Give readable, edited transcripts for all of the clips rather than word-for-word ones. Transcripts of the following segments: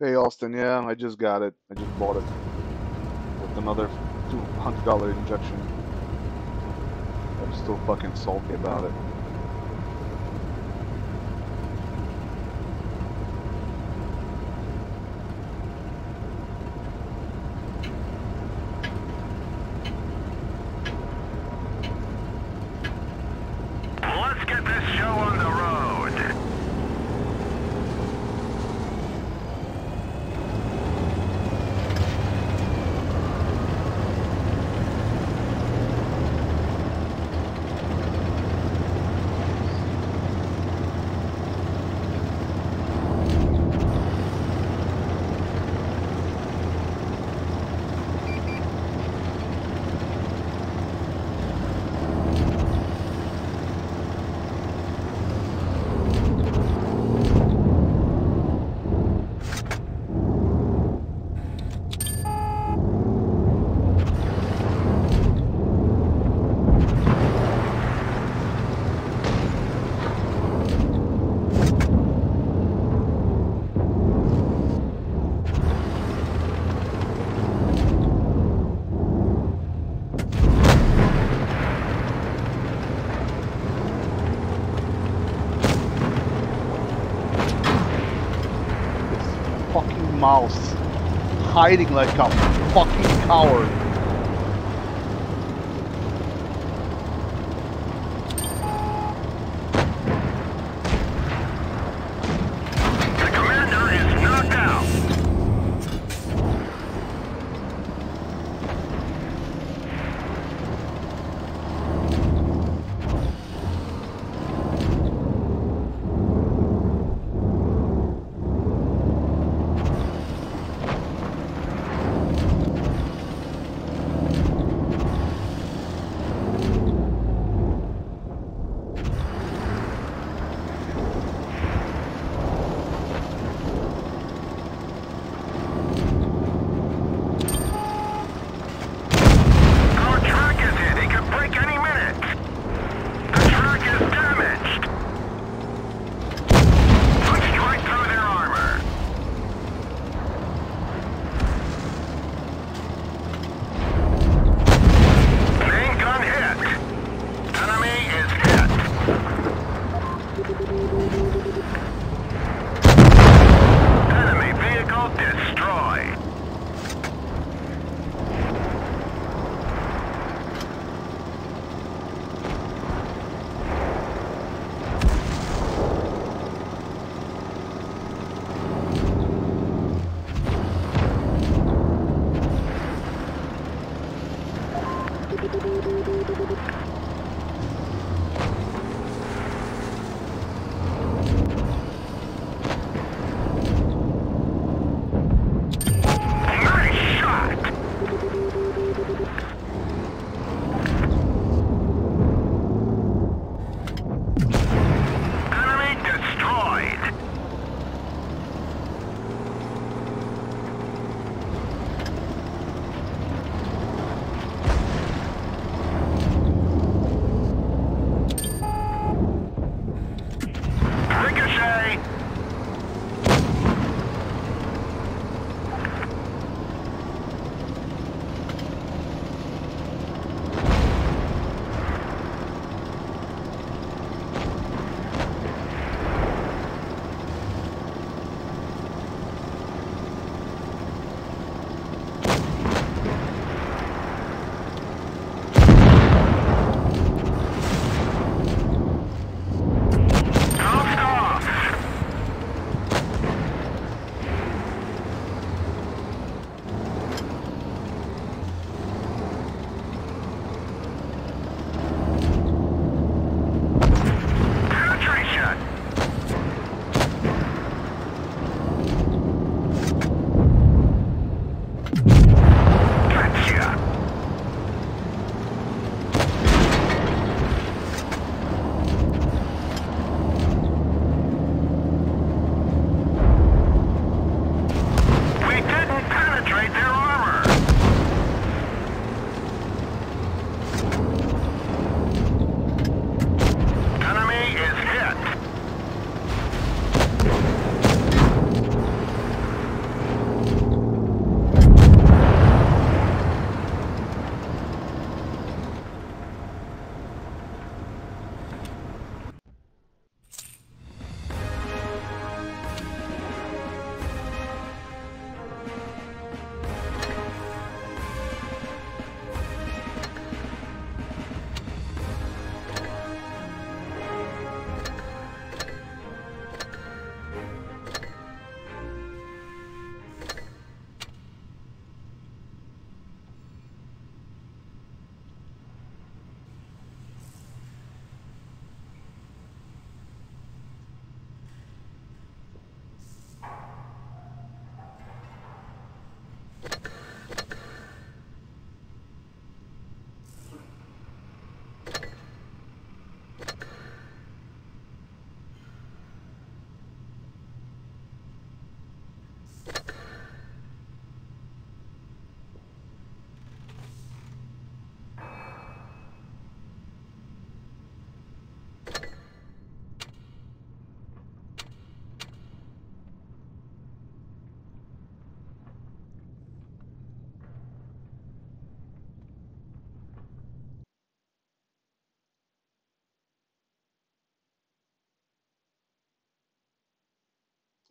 Hey Austin, yeah, I just got it. I just bought it with another $200 injection. I'm still fucking salty about it. Let's get this show on the road. Fucking mouse hiding like a fucking coward. The commander is knocked out.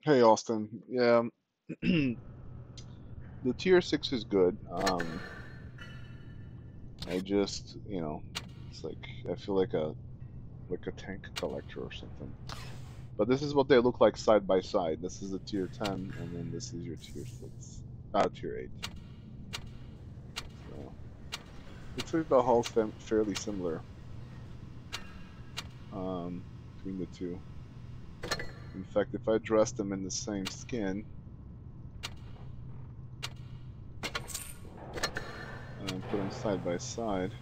Hey Austin, yeah, the tier 6 is good. I just, it's like I feel like a tank collector or something. But this is what they look like side by side. This is the tier 10, and then this is your tier 6, tier 8. So looks like the hull's fairly similar between the two. In fact, if I dress them in the same skin and put them side by side,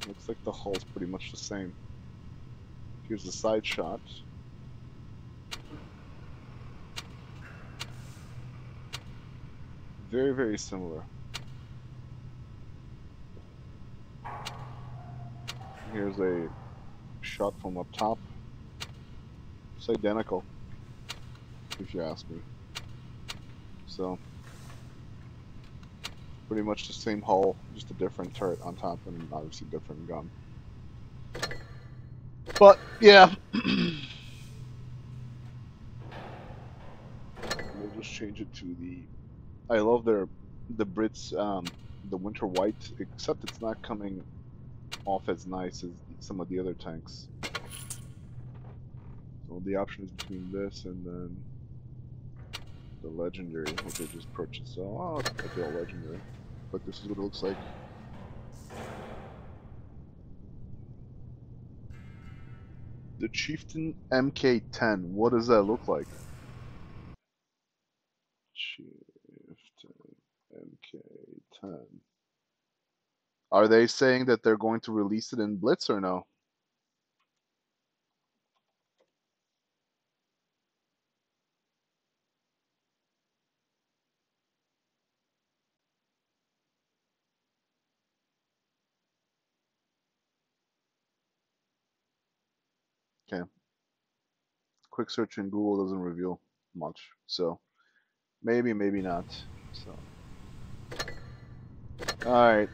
looks like the hull's pretty much the same. Here's the side shot. Very, very similar. Here's a shot from up top. It's identical, if you ask me. So, pretty much the same hull, just a different turret on top and obviously different gun. But, yeah. We'll just change it to the... I love the Brits, the winter white, except it's not coming off as nice as some of the other tanks. So the option is between this and then the legendary, which I just purchased. So, I feel legendary. But this is what it looks like. The Chieftain Mk.6. What does that look like? Chieftain Mk.6. Are they saying that they're going to release it in Blitz or no? Okay. Quick search in Google doesn't reveal much. So maybe, maybe not. So alright.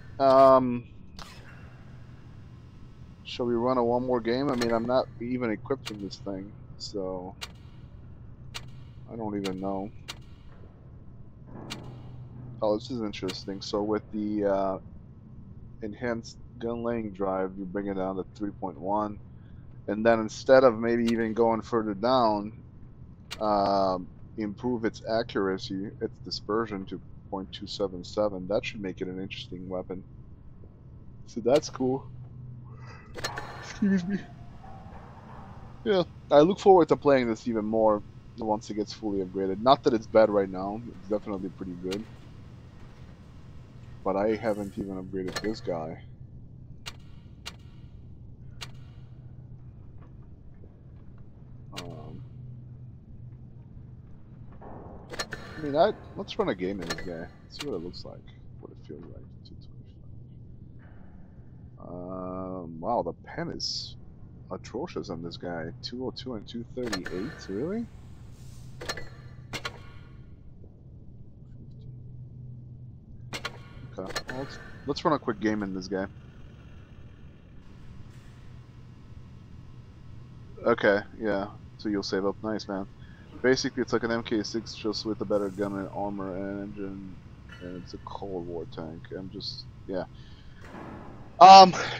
Shall we run a one more game? I mean, I'm not even equipped in this thing, so I don't even know. Oh, this is interesting. So with the enhanced gun laying drive, you bring it down to 3.1, and then instead of maybe even going further down, improve its accuracy, its dispersion to 0.277. That should make it an interesting weapon. So that's cool. Excuse me. Yeah, I look forward to playing this even more once it gets fully upgraded. Not that it's bad right now, it's definitely pretty good. But I haven't even upgraded this guy. I mean, let's run a game in this guy. See what it looks like, what it feels like. 225. Wow, the pen is atrocious on this guy. 202 and 238. Really? Okay. Well, let's run a quick game in this guy. Okay. Yeah. So you'll save up. Nice, man. Basically, it's like an Mk.6 just with a better gun and armor and engine, and it's a Cold War tank. I'm just, yeah.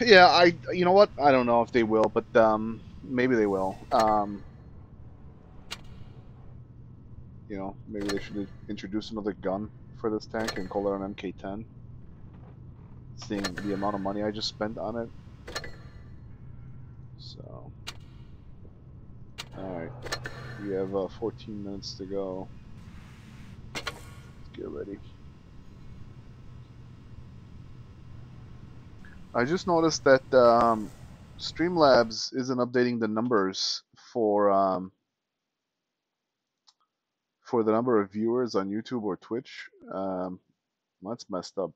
Yeah, you know what? I don't know if they will, but maybe they will. Maybe they should introduce another gun for this tank and call it an Mk.10. Seeing the amount of money I just spent on it. So, all right, we have 14 minutes to go. Let's get ready. I just noticed that Streamlabs isn't updating the numbers for the number of viewers on YouTube or Twitch. That's messed up.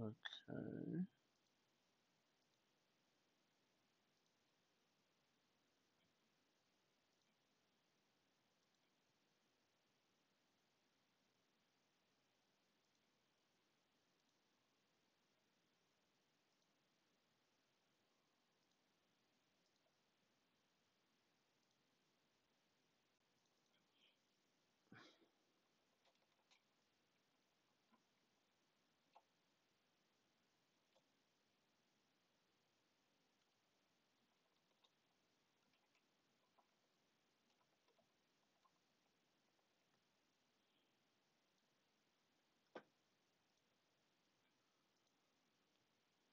Okay.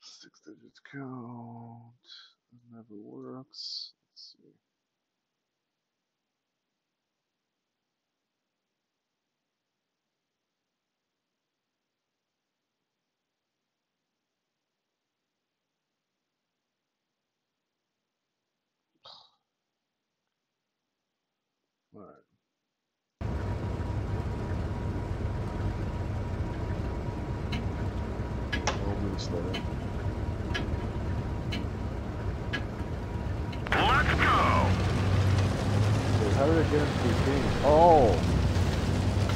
Six digits count. It never works. Let's see. All right. Let's go. So how did I get into the game? Oh,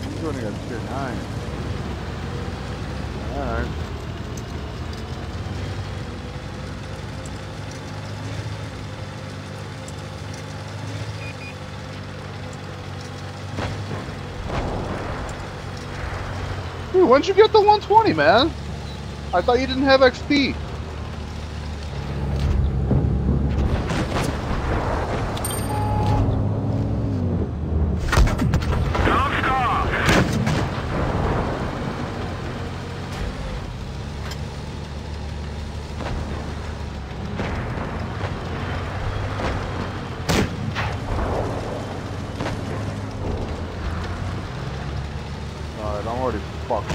he's running on tier 9. All right. Dude, when'd you get the 120, man? I thought you didn't have XP. Alright, I'm already fucked.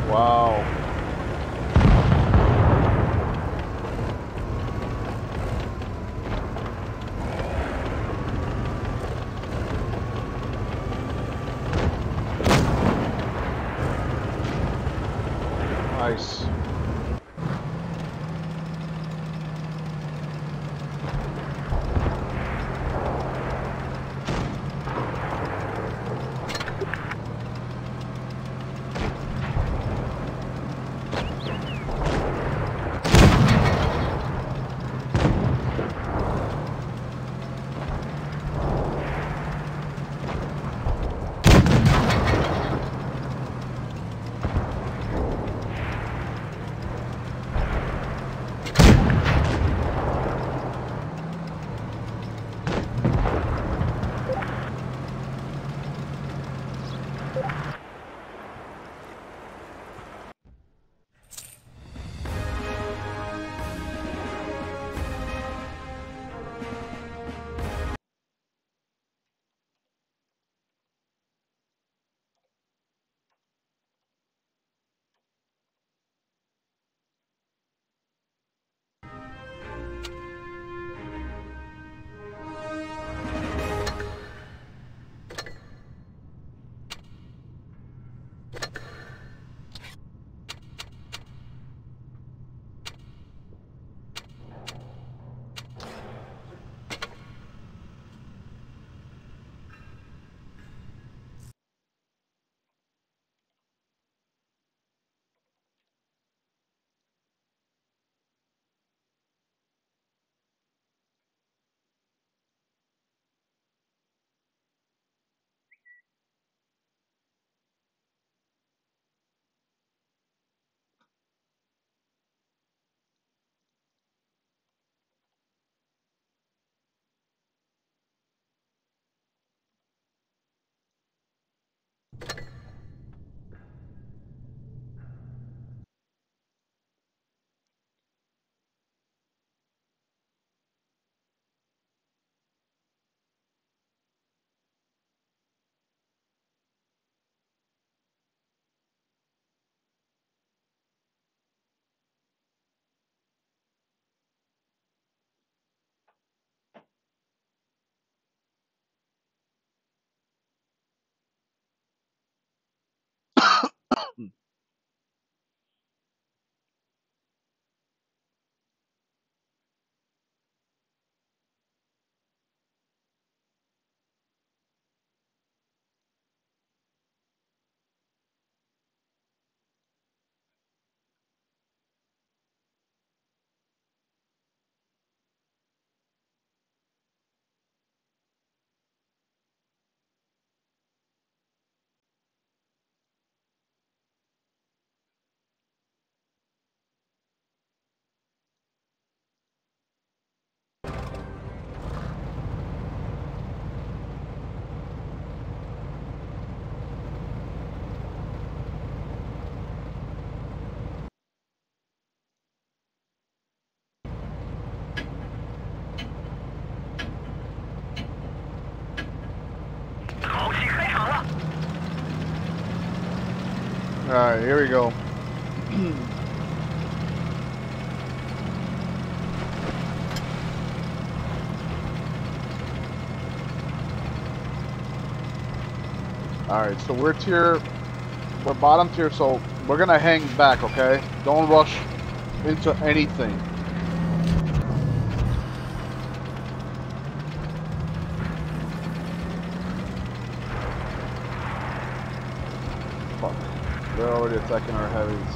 Wow. Nice. Alright, here we go. Alright, so we're bottom tier, so we're gonna hang back, okay? Don't rush into anything. Fuck. They're already attacking our heavies.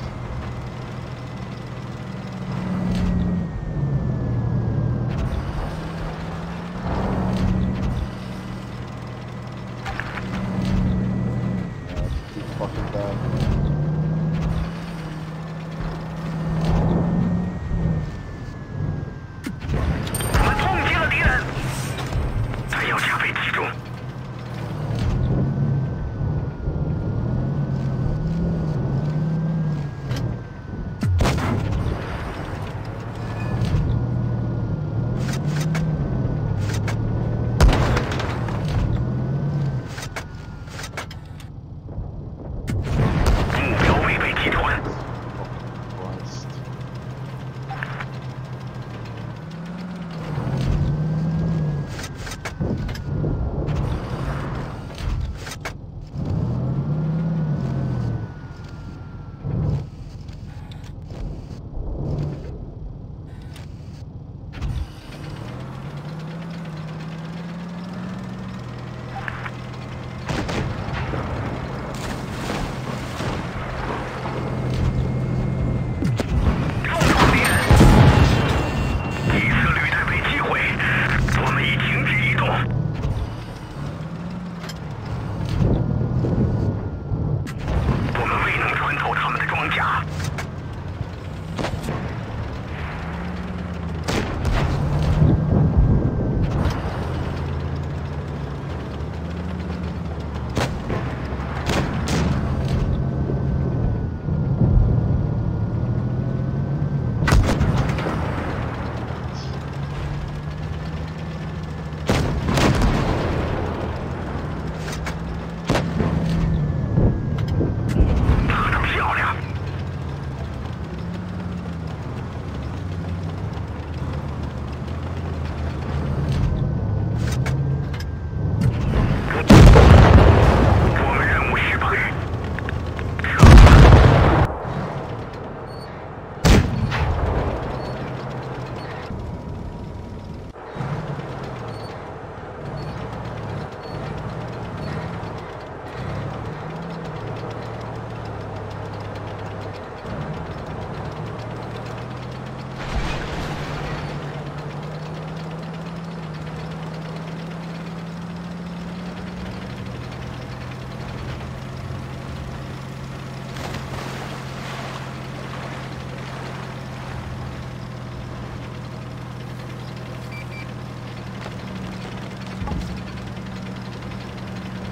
Fucking bad.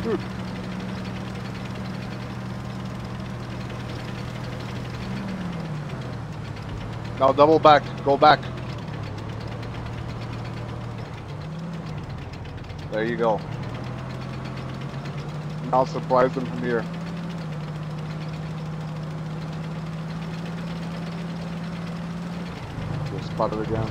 Dude. Now double back, go back. There you go. Now surprise them from here. Just spot it again.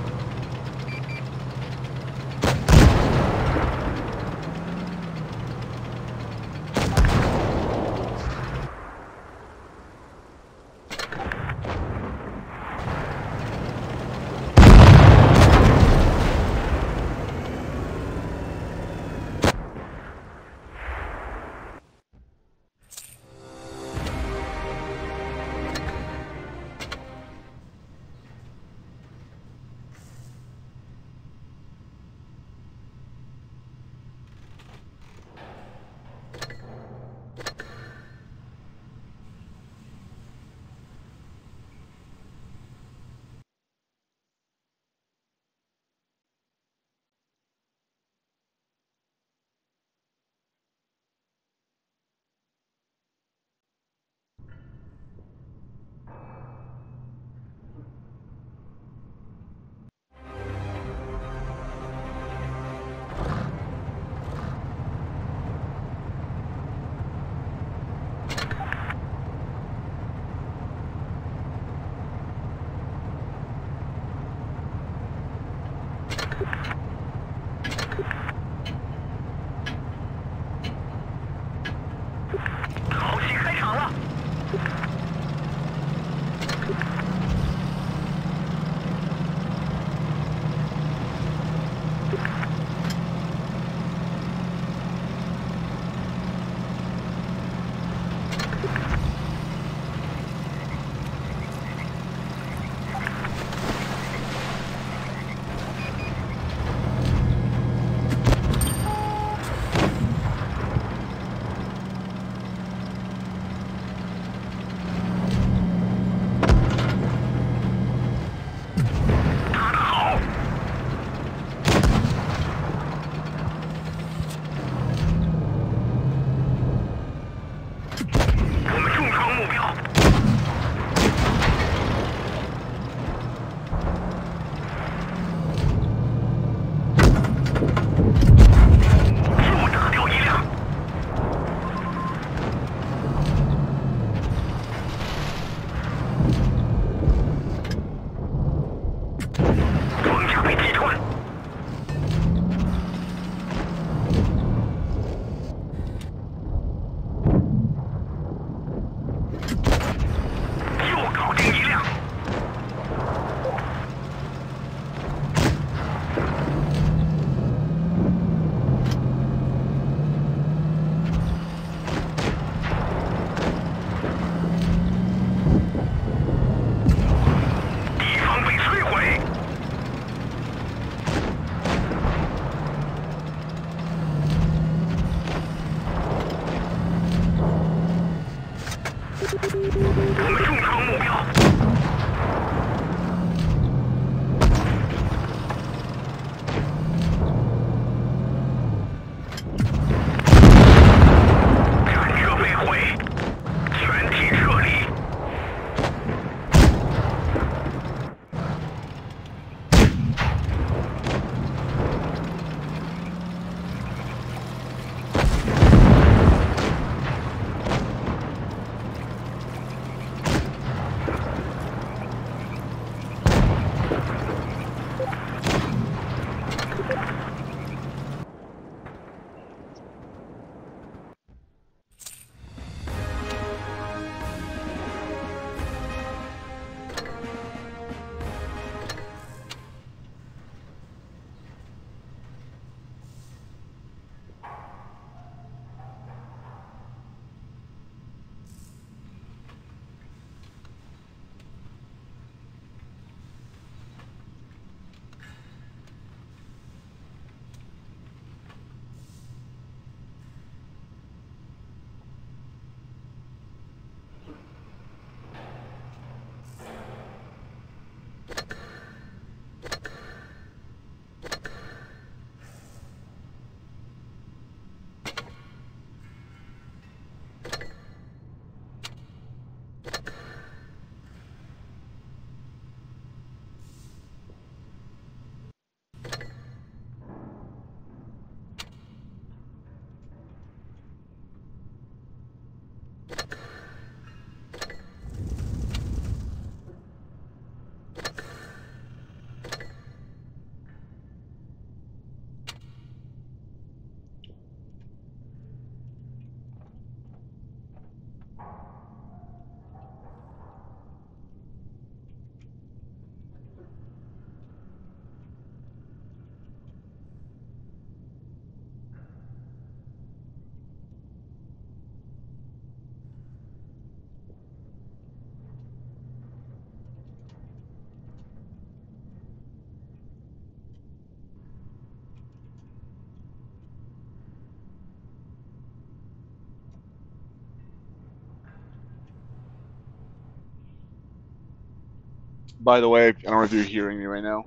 By the way, I don't know if you're hearing me right now,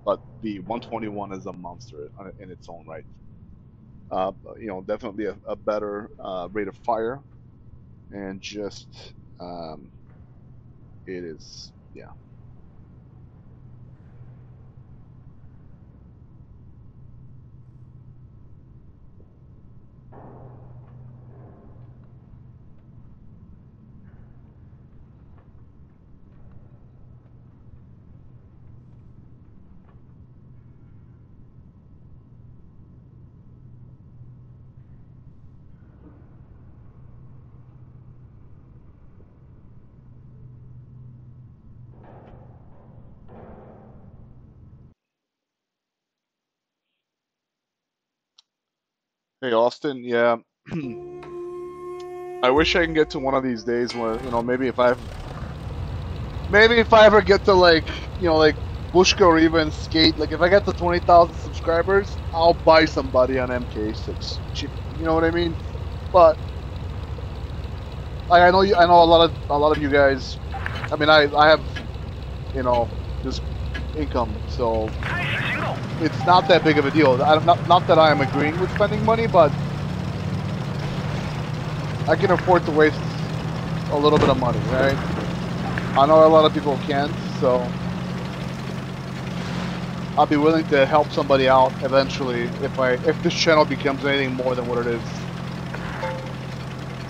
but the 121 is a monster in its own right. You know, definitely a better rate of fire, and just it is, yeah. Hey Austin, yeah. I wish I can get to one of these days where, you know, maybe if I ever get to, like, you know, like Bushka or even Skate, like if I get to 20,000 subscribers, I'll buy somebody on Mk.6. You know what I mean? But I know I know a lot of you guys. I mean, I have, you know, this income, so it's not that big of a deal. Not that I am agreeing with spending money, but I can afford to waste a little bit of money, right? I know a lot of people can't, so I'll be willing to help somebody out eventually if this channel becomes anything more than what it is.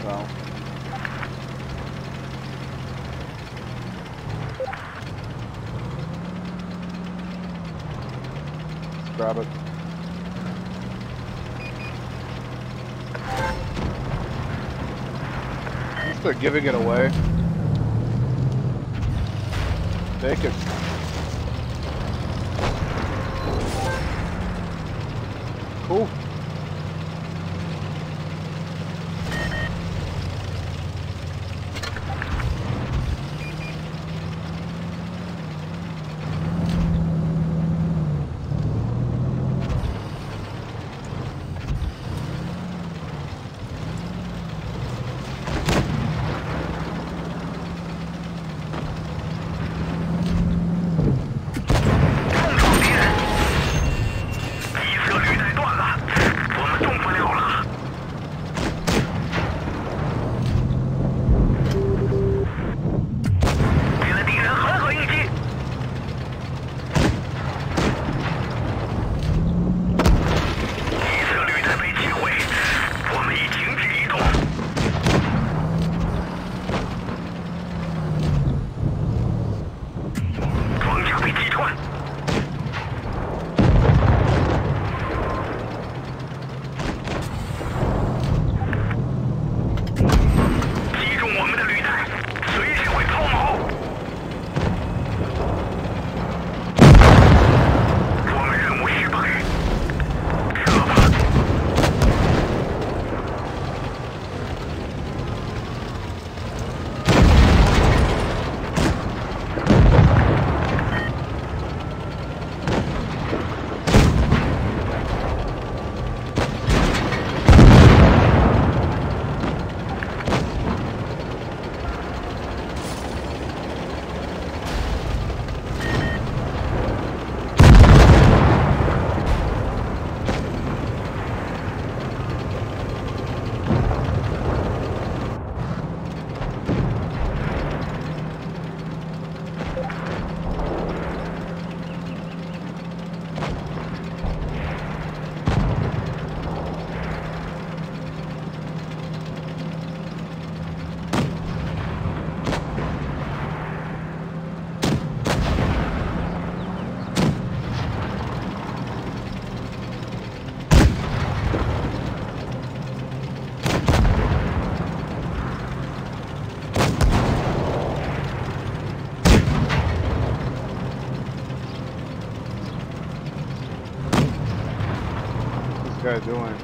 So. Let's grab it. Let's start giving it away. Take it. Cool. What's this guy doing?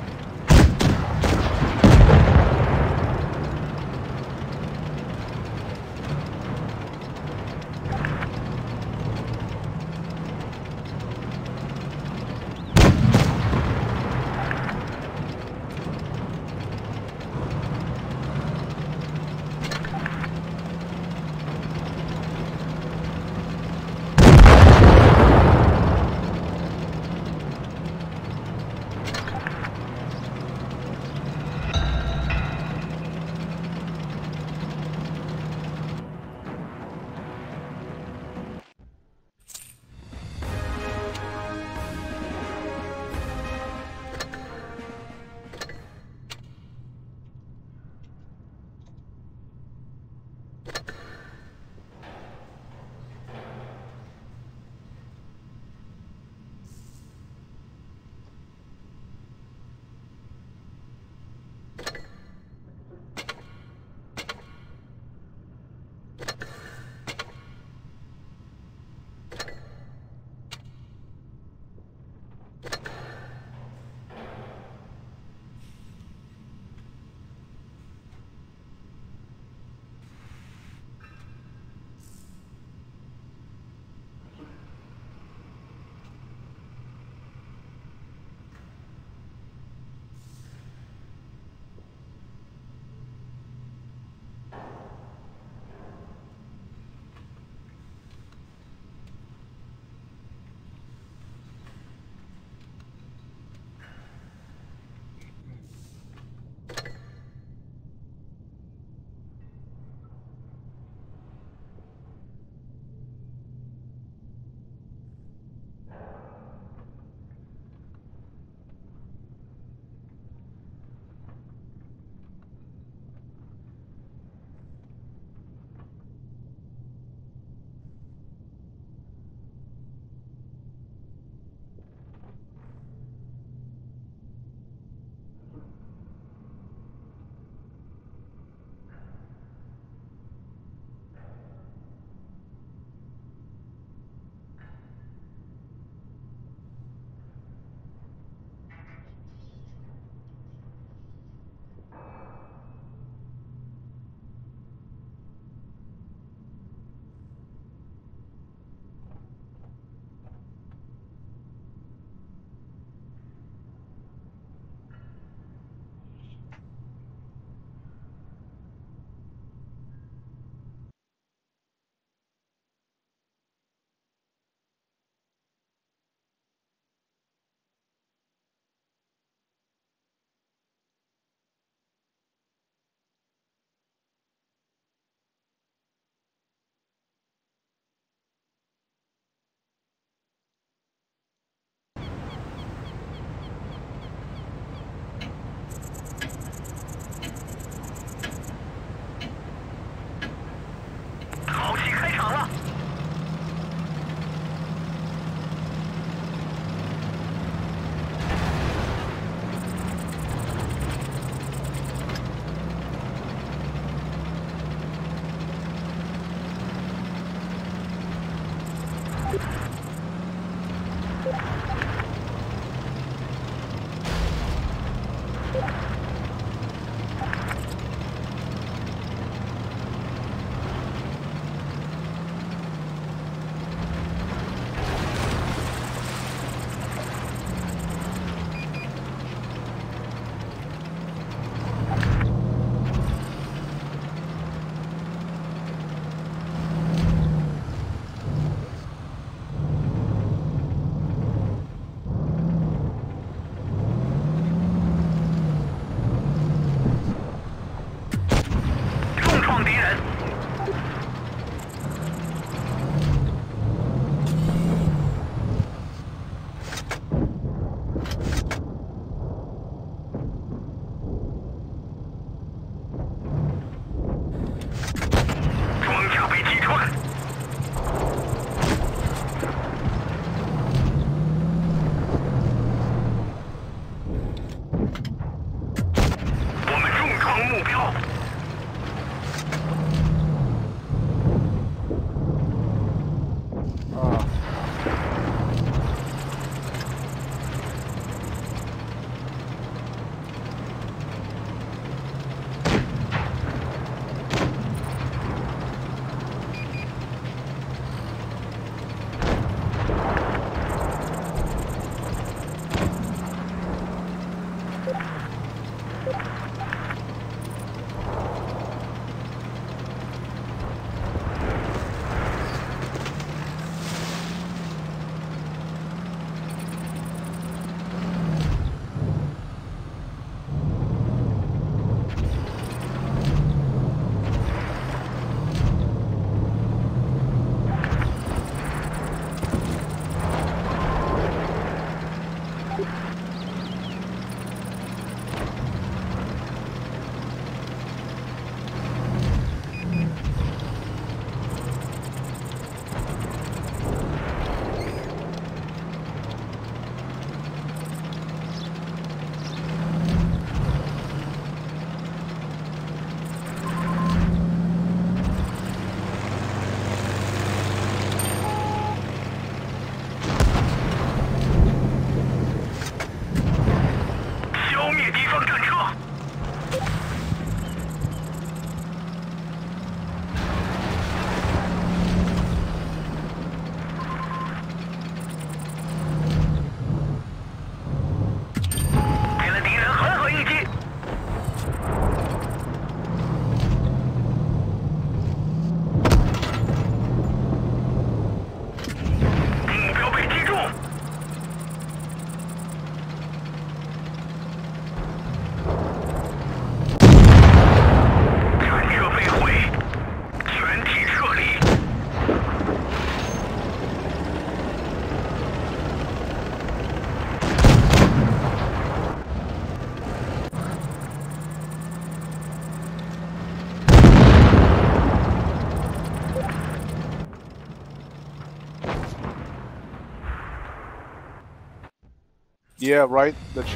Yeah, right. That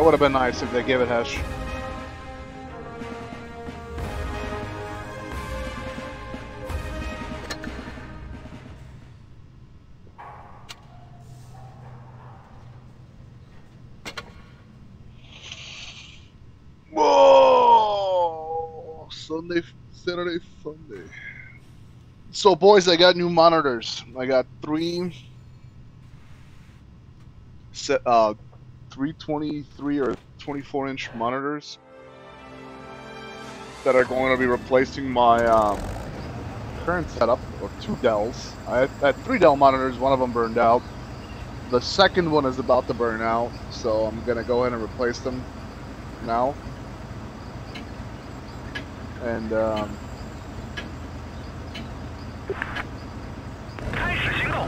would have been nice if they gave it Hesh. Whoa! Sunday, Saturday, Sunday. So, boys, I got new monitors. I got three 323 or 24-inch monitors that are going to be replacing my current setup of 2 Dells. I had 3 Dell monitors. One of them burned out. The second one is about to burn out, so I'm going to go ahead and replace them now. And 开始行动。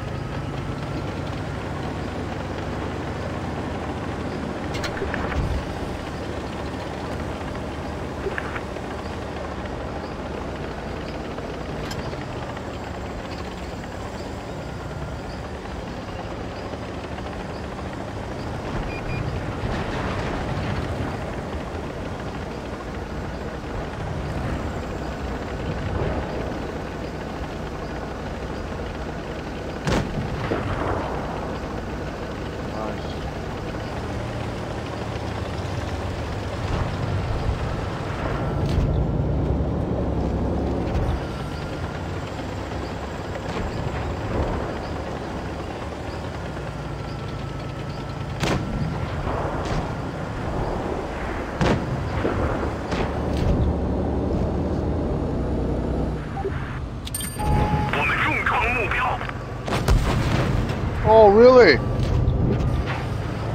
Oh, really?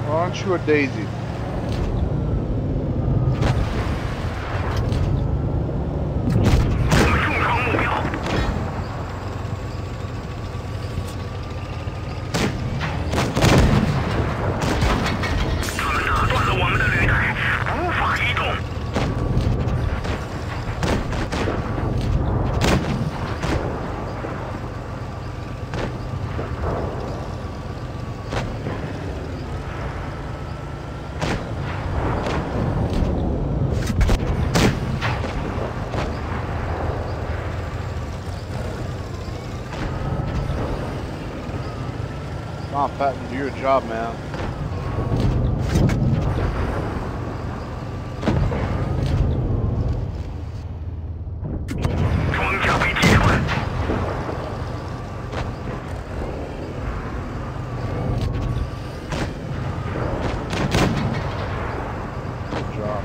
Aren't you a daisy? Come on, Patton, do your job, man. Good job.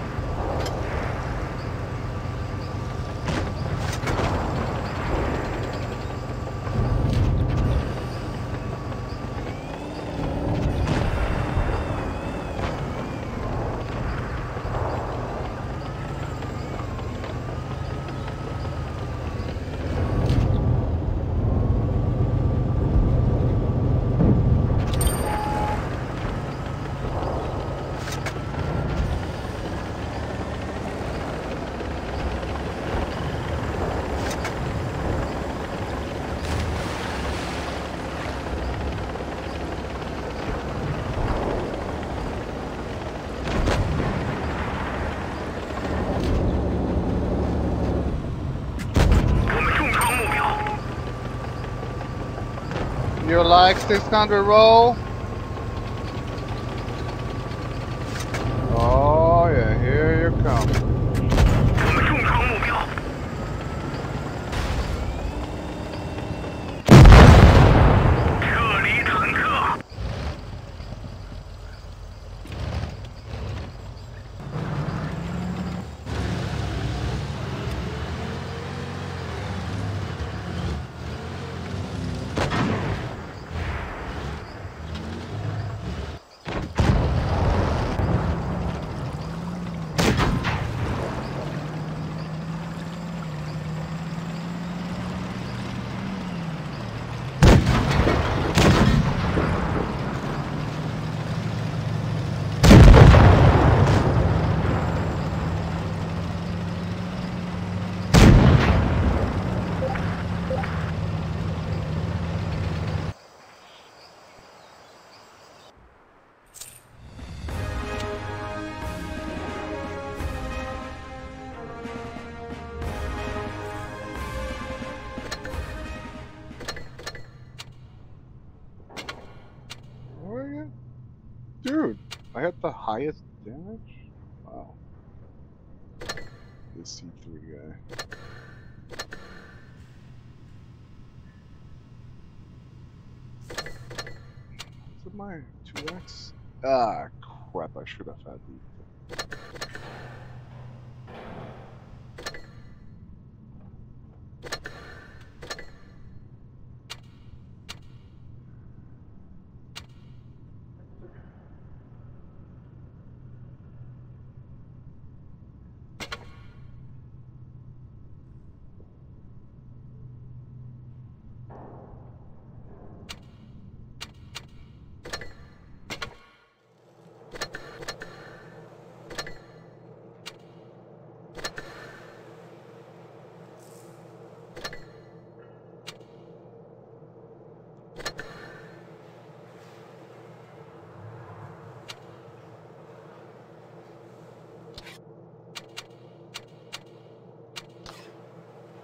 You like 600 roll? Oh yeah, here you come. I had the highest damage? Wow. This C3 guy. Is it my 2x? Ah, crap, I should have had these.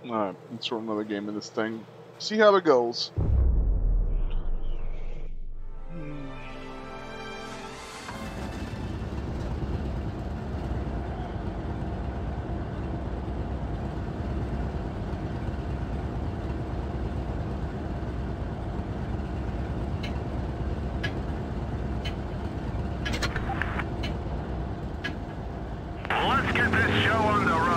Alright, let's throw another game in this thing. See how it goes. Let's get this show on the road.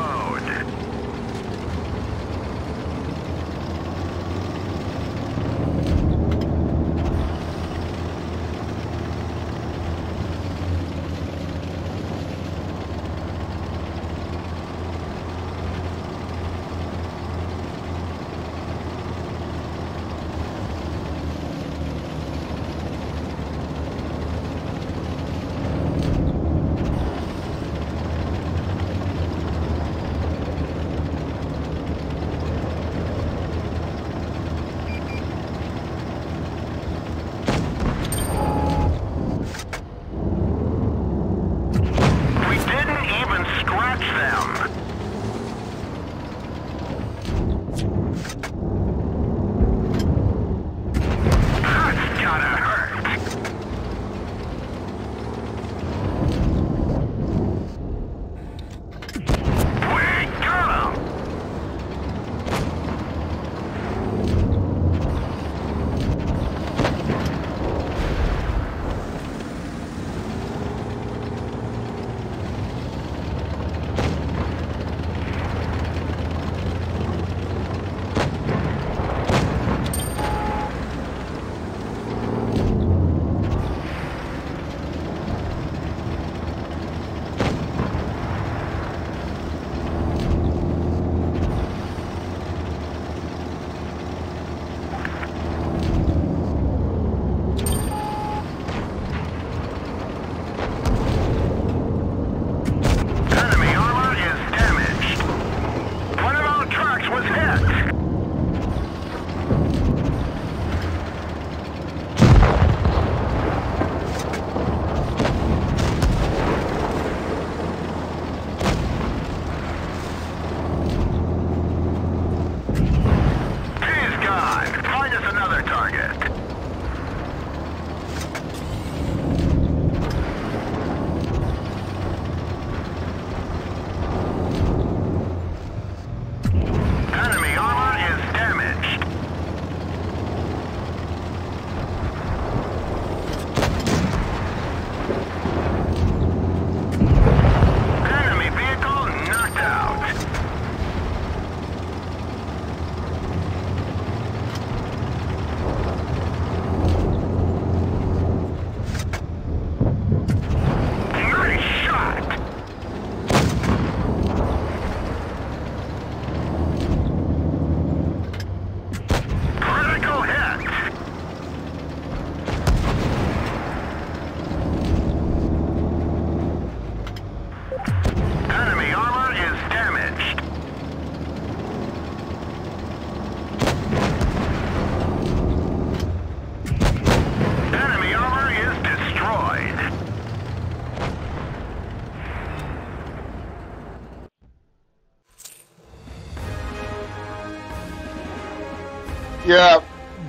Yeah,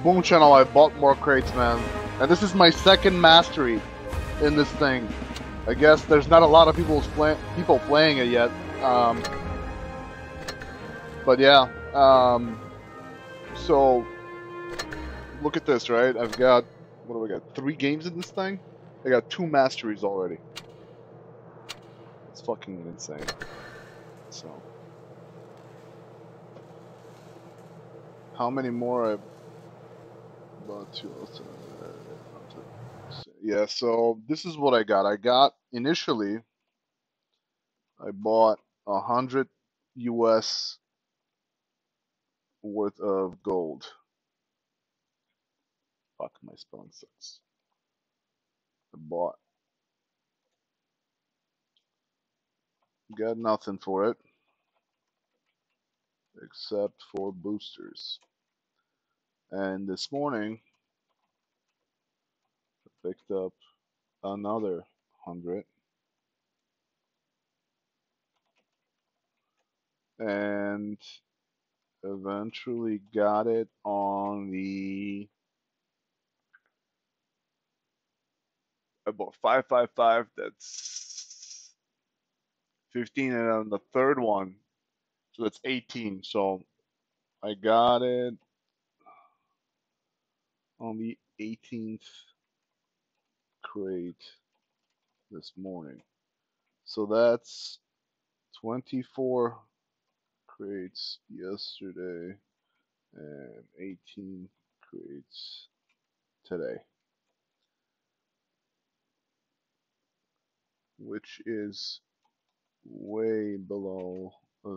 Boom Channel, I bought more crates, man. And this is my second mastery. in this thing. I guess there's not a lot of people playing it yet. But yeah. So look at this, right? I've got, what do I got? 3 games in this thing. I got 2 masteries already. It's fucking insane. So how many more? Yeah, so this is what I got. I got initially, I bought 100 US worth of gold. Fuck, my spelling sucks. I bought. Got nothing for it. Except for boosters. And this morning, I picked up another 100. And eventually got it on the, I bought 555, that's 15, and on the third one, so that's 18. So I got it on the 18th crate this morning. So that's 24 crates yesterday and 18 crates today, which is way below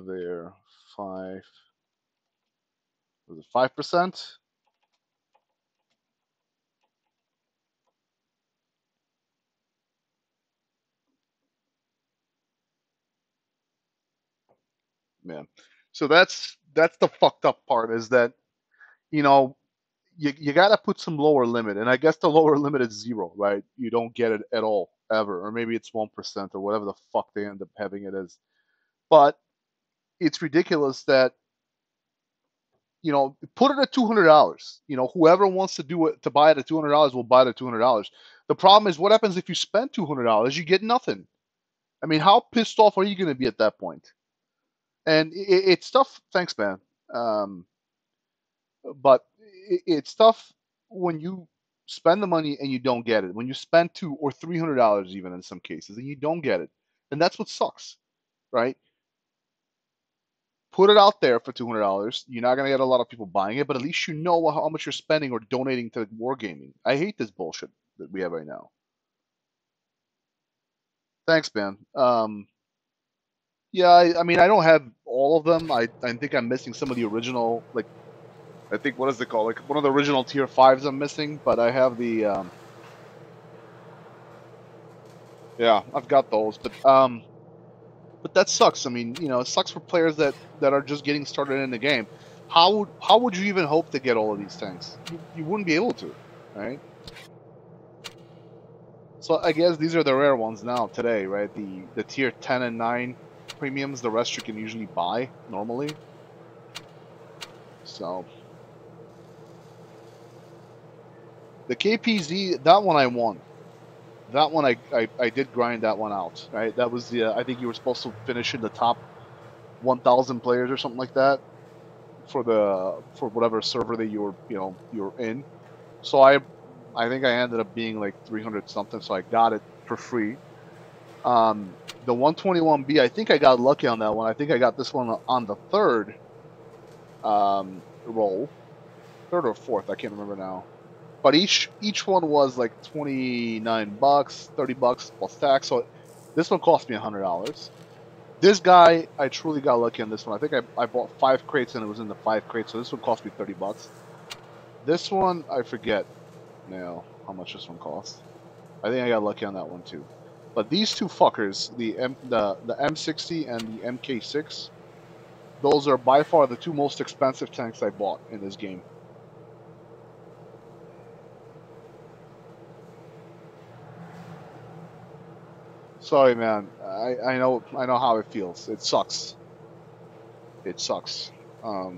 their 5, was it 5%? Man. So that's the fucked up part, is that, you know, you got to put some lower limit, and I guess the lower limit is 0, right? You don't get it at all ever, or maybe it's 1% or whatever the fuck they end up having it as. But it's ridiculous that, you know, put it at $200. You know, whoever wants to do it, to buy it at $200 will buy it at $200. The problem is, what happens if you spend $200? You get nothing. I mean, how pissed off are you going to be at that point? And it's tough. Thanks, man. But it's tough when you spend the money and you don't get it. When you spend $200 or $300 even in some cases and you don't get it, and that's what sucks, right? Put it out there for $200. You're not gonna get a lot of people buying it, but at least you know how much you're spending or donating to wargaming. I hate this bullshit that we have right now. Thanks, man. Yeah, I mean, I don't have all of them. I think I'm missing some of the original, like, I think, what is it called? Like, one of the original tier 5s I'm missing, but I have the, yeah, I've got those. But that sucks. I mean, you know, it sucks for players that are just getting started in the game. How would you even hope to get all of these tanks? You wouldn't be able to, right? So I guess these are the rare ones now today, right? The tier 10 and 9 premiums. The rest you can usually buy normally. So the KPZ, that one I won. That one I did grind that one out, right? That was the, I think you were supposed to finish in the top 1,000 players or something like that for whatever server that you're in. So I think I ended up being like 300 something, so I got it for free. The 121B, I think I got lucky on that one. I think I got this one on the third roll, third or fourth, I can't remember now. But each one was like $29, $30 plus tax. So this one cost me $100. This guy, I truly got lucky on this one. I think I bought 5 crates and it was in the 5 crates, so this one cost me $30. This one, I forget now how much this one cost. I think I got lucky on that one too. But these two fuckers, the M60 and the Mk.6, those are by far the 2 most expensive tanks I bought in this game. Sorry, man. I know how it feels. It sucks. It sucks. I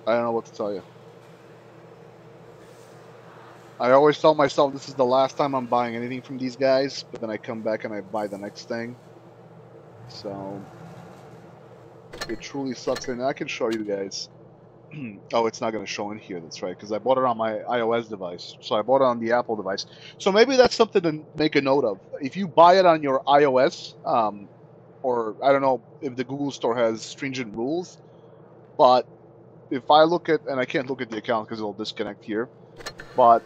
don't know what to tell you. I always tell myself this is the last time I'm buying anything from these guys, but then I come back and I buy the next thing. So it truly sucks. And I can show you guys. Oh, it's not going to show in here. That's right, because I bought it on my iOS device. So I bought it on the Apple device. So maybe that's something to make a note of. If you buy it on your iOS, or I don't know if the Google Store has stringent rules, but if I look at, and I can't look at the account because it'll disconnect here, but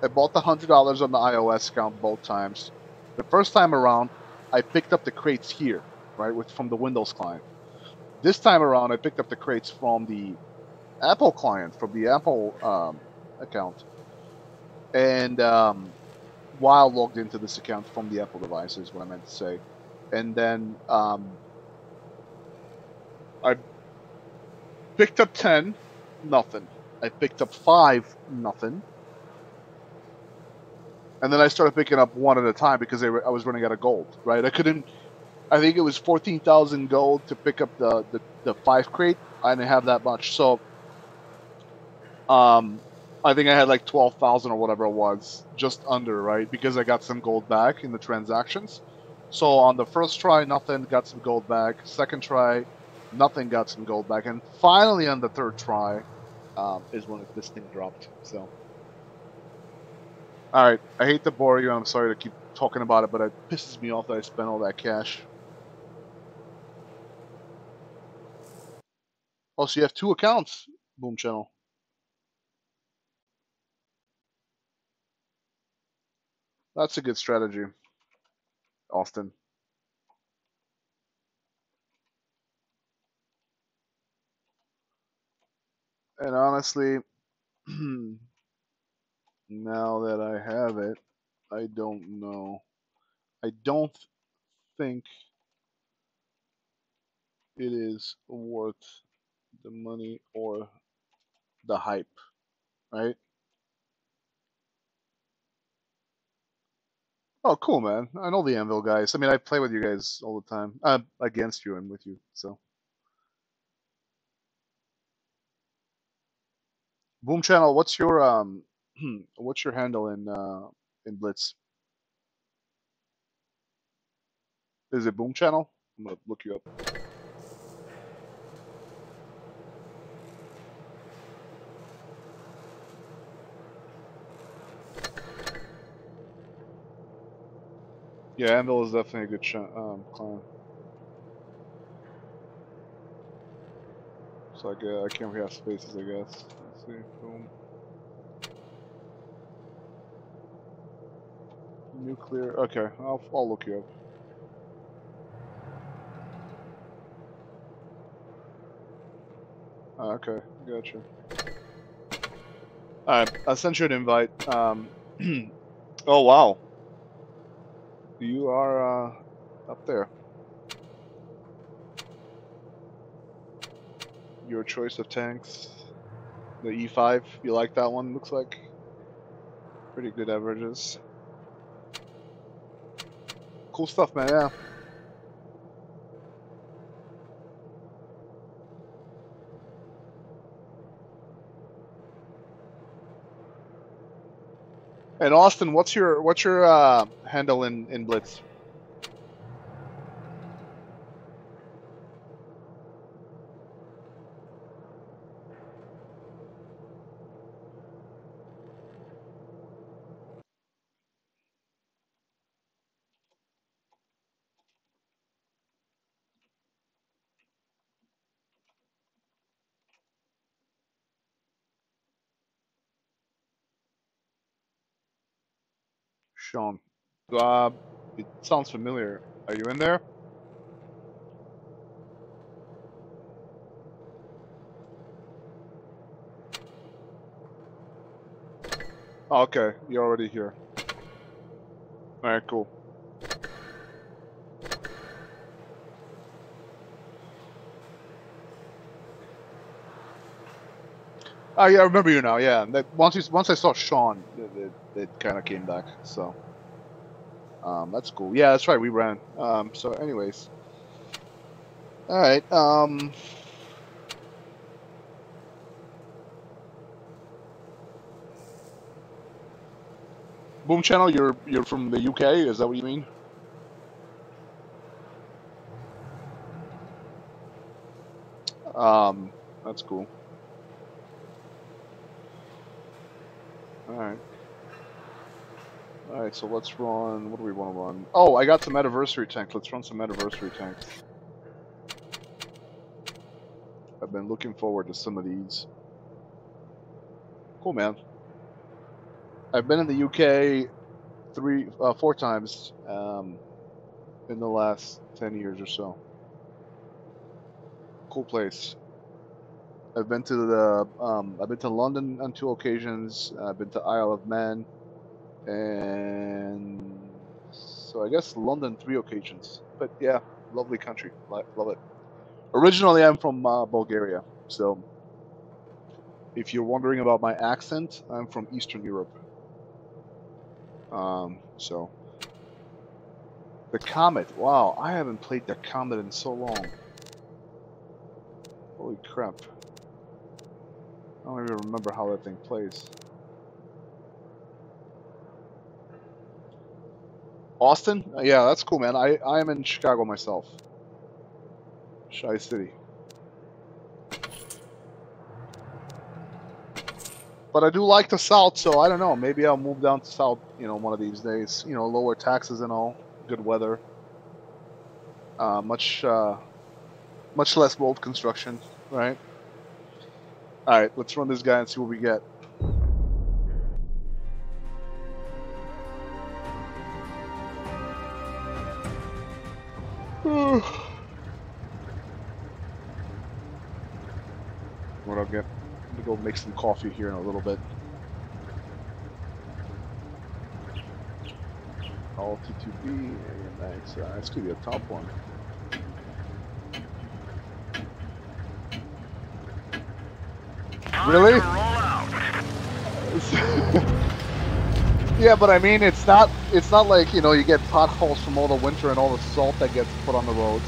I bought the $100 on the iOS account both times. The first time around, I picked up the crates here, right, from the Windows client. This time around, I picked up the crates from the Apple client, from the Apple account, and while logged into this account from the Apple device is what I meant to say. And then I picked up 10, nothing. I picked up 5, nothing. And then I started picking up one at a time because I was running out of gold, right? I couldn't. I think it was 14,000 gold to pick up the 5 crate. I didn't have that much, so I think I had like 12,000 or whatever it was, just under, right? Because I got some gold back in the transactions. So on the first try, nothing, got some gold back. Second try, nothing, got some gold back. And finally on the third try is when this thing dropped. So, all right, I hate to bore you, and I'm sorry to keep talking about it, but it pisses me off that I spent all that cash. Oh, so you have 2 accounts, Boom Channel. That's a good strategy, Austin. And honestly, now that I have it, I don't know. I don't think it is worth the money or the hype, right? Oh, cool, man. I know the Anvil guys. I mean, I play with you guys all the time. Against you and with you. So, Boom Channel, what's your handle in Blitz? Is it Boom Channel? I'm gonna look you up. Yeah, Anvil is definitely a good clan. So I can't really have spaces, I guess. Let's see. Boom. Nuclear. Okay, I'll look you up. Okay, gotcha. Alright, I sent you an invite. Oh wow, you are up there. Your choice of tanks. The E5, you like that one? Looks like pretty good averages. Cool stuff, man. Yeah. And Austin, what's your handle in Blitz? Sean. Uh, it sounds familiar. Are you in there? Oh, okay, you're already here. All right, cool. Oh yeah, I remember you now. Yeah, once I saw Sean, it kind of came back. So, that's cool. Yeah, that's right. We ran. So, anyways, all right. Boom Channel, you're from the UK? Is that what you mean? That's cool. Alright. Alright, so let's run... What do we want to run? Oh, I got some anniversary tanks. Let's run some anniversary tanks. I've been looking forward to some of these. Cool, man. I've been in the UK 4 times in the last 10 years or so. Cool place. I've been to London on 2 occasions. I've been to Isle of Man, and so I guess London 3 occasions. But yeah, lovely country. Love it. Originally, I'm from Bulgaria, so if you're wondering about my accent, I'm from Eastern Europe. So the Comet. Wow, I haven't played the Comet in so long. Holy crap. I don't even remember how that thing plays. Austin? Yeah, that's cool, man. I am in Chicago myself. Chi City. But I do like the South, so I don't know. Maybe I'll move down to South, one of these days. Lower taxes and all. Good weather. Much less road construction, right? Alright, let's run this guy and see what we get. What I'll get? I'm gonna go make some coffee here in a little bit. All T2B, and thanks. That's gonna be a top one. Really? Yeah, but I mean, it's not like, you get potholes from all the winter and all the salt that gets put on the roads,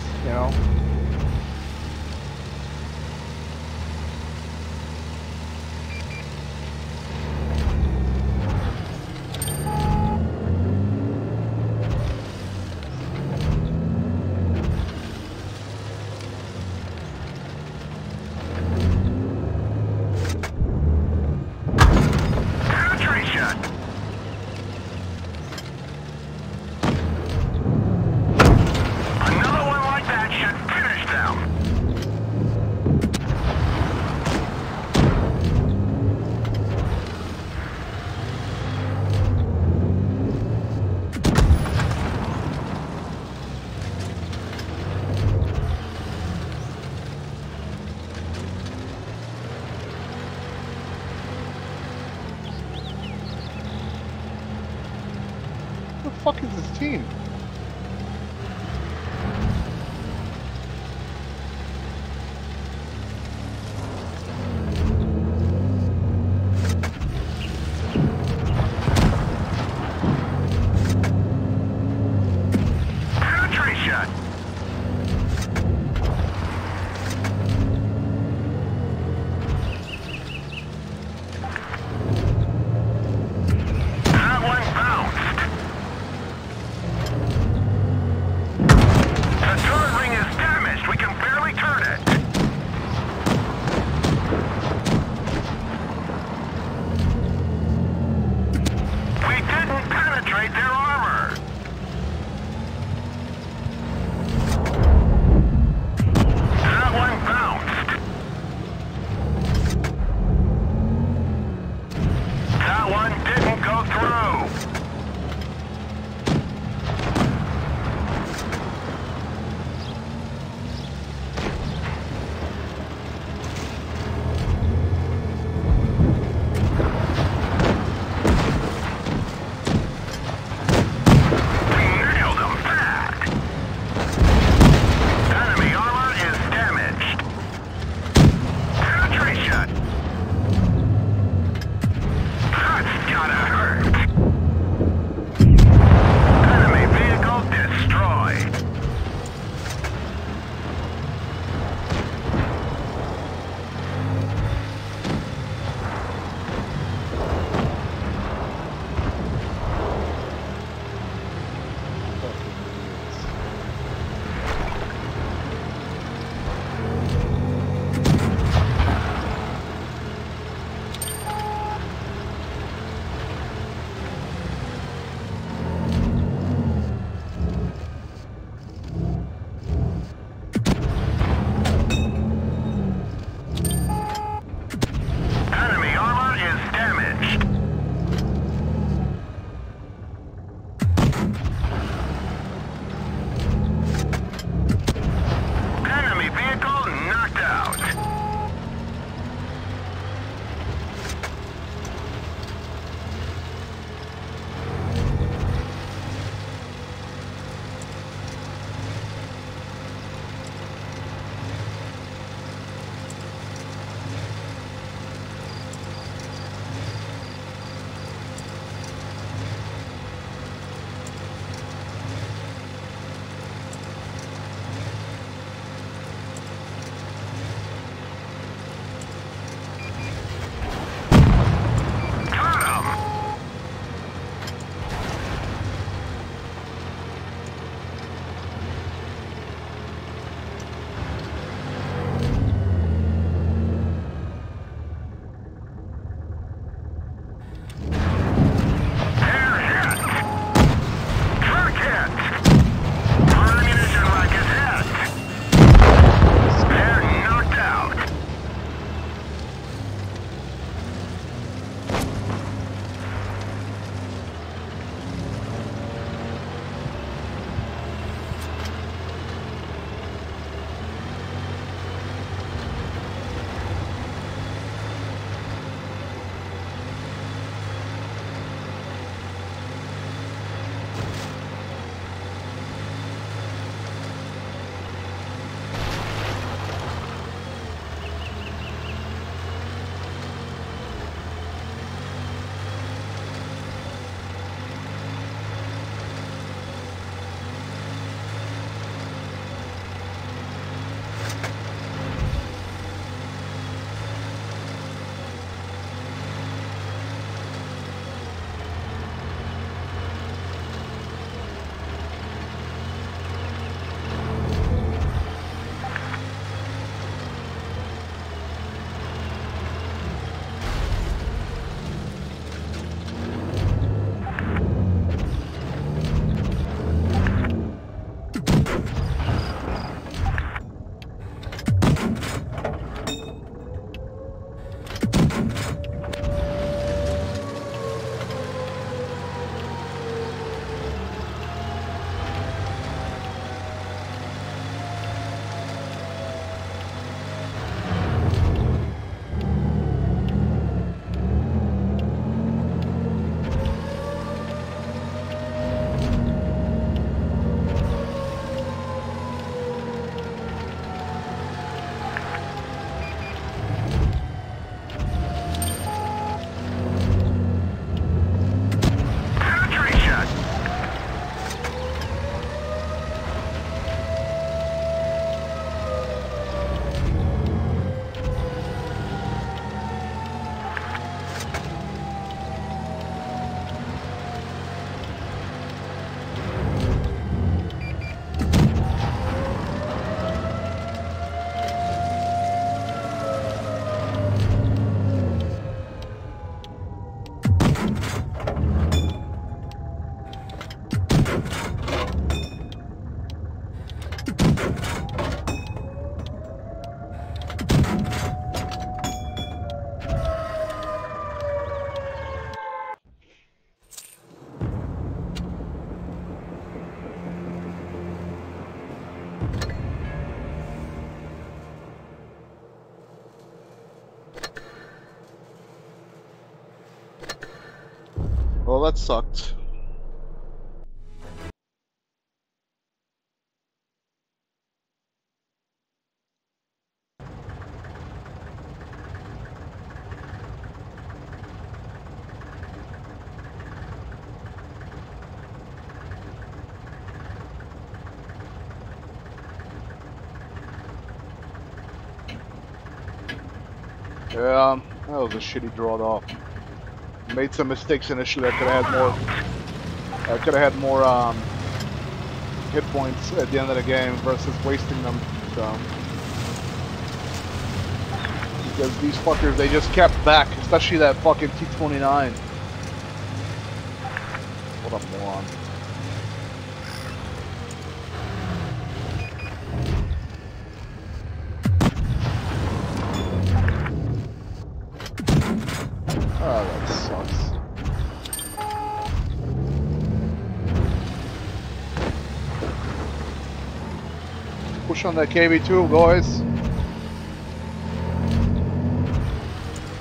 What the fuck is this team? Well, that sucked. Yeah, that was a shitty draw off. Made some mistakes initially. I could have had more. I could have had more hit points at the end of the game versus wasting them. So, because these fuckers, they just kept back, especially that fucking T-29. What a moron. Oh, that sucks. Push on that KV2, guys.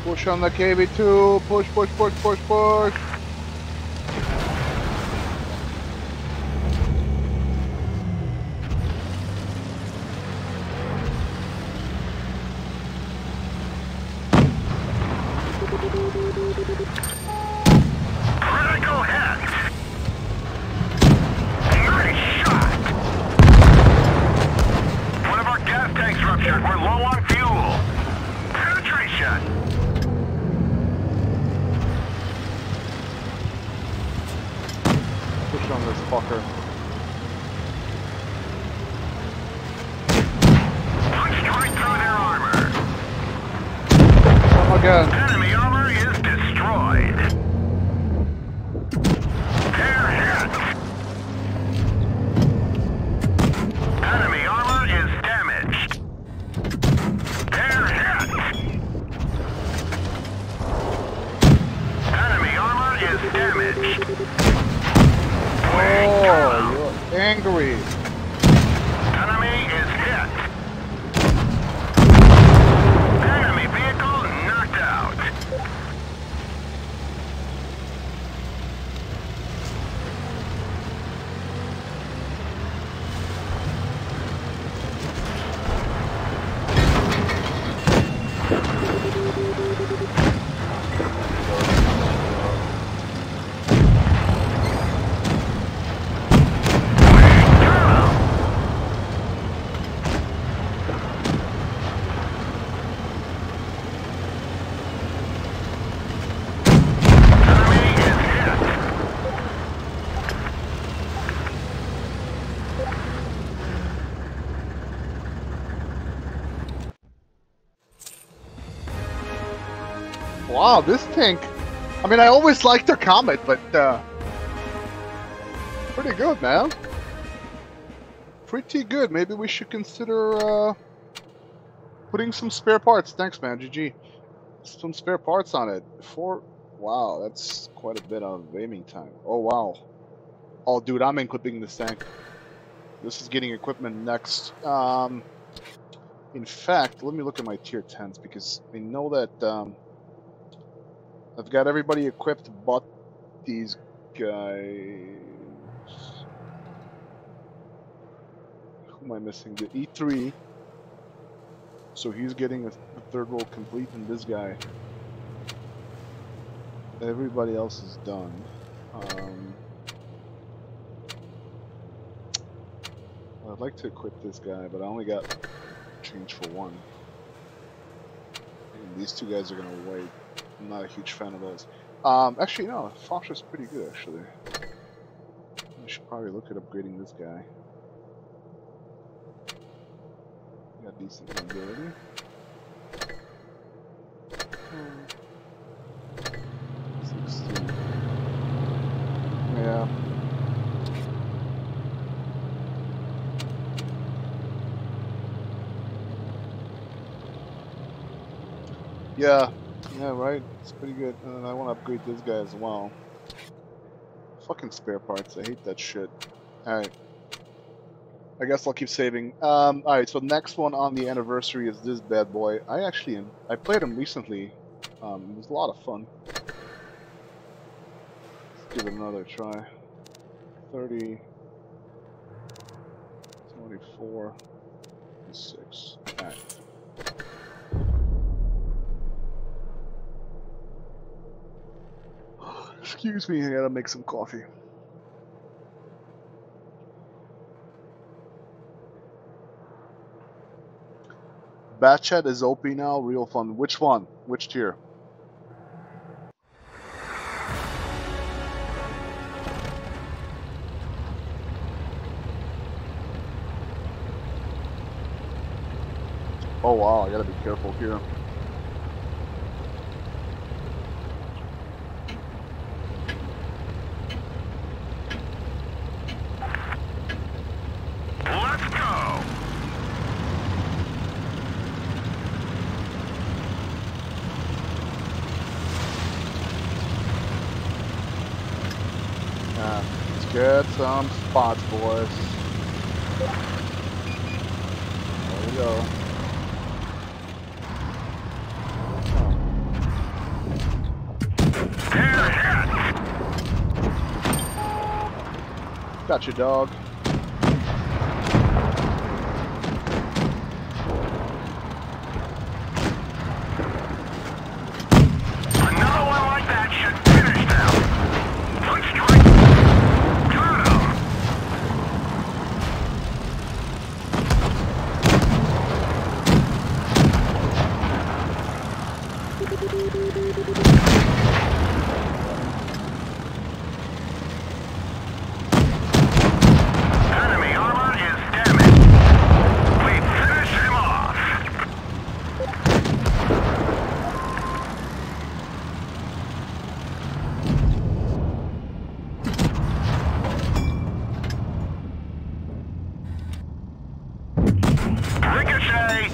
Push on the KV2. Push, push, push, push, push. Critical hit. Nice shot. One of our gas tanks ruptured. We're low on fuel. Penetration. Push on this fucker. Punched right through their armor. Come again. Enemy armor is destroyed. They're hit. Enemy armor is damaged. They're hit. Enemy armor is damaged. Oh, you're angry. Enemy is hit. Enemy vehicle knocked out. Enemy is hit. Wow, this tank. I mean, I always liked the Comet, but pretty good, man. Pretty good. Maybe we should consider putting some spare parts. Thanks, man. GG. Some spare parts on it. Wow, that's quite a bit of aiming time. Oh wow. Oh, dude, I'm equipping this tank. This is getting equipment next. In fact, let me look at my tier 10s because I know that I've got everybody equipped but these guys. Who am I missing? The E3. So he's getting a third role complete, and this guy. Everybody else is done. I'd like to equip this guy, but I only got change for one. And these two guys are gonna wait. I'm not a huge fan of those. Actually, no, Foch is pretty good, actually. I should probably look at upgrading this guy. Got decent mobility. 16. Yeah. Yeah, right. It's pretty good. And I want to upgrade this guy as well. Fucking spare parts. I hate that shit. Alright. I guess I'll keep saving. Alright, so next one on the anniversary is this bad boy. I played him recently. It was a lot of fun. give it another try. 30, 24, and 6. Alright. Excuse me, I gotta make some coffee. Bat chat is OP now, real fun. Which one? Which tier? Oh wow, I gotta be careful here. Let's go! Let's get some spots, boys. There we go. Got you, dog. Another one like that should finish them. One strike. Got him. Enemy armor is damaged. We finish him off. Ricochet!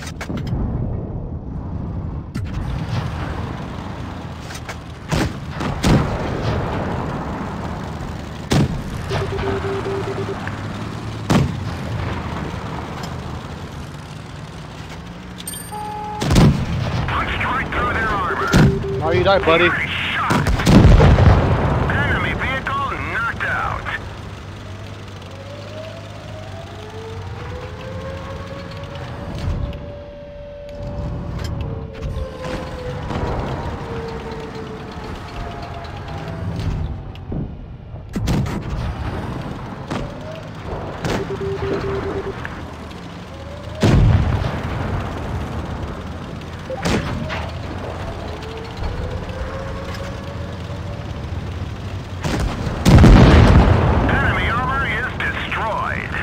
Punched right through their armor. How you die, buddy? Nice shot. Enemy vehicle knocked out. Enemy armor is destroyed.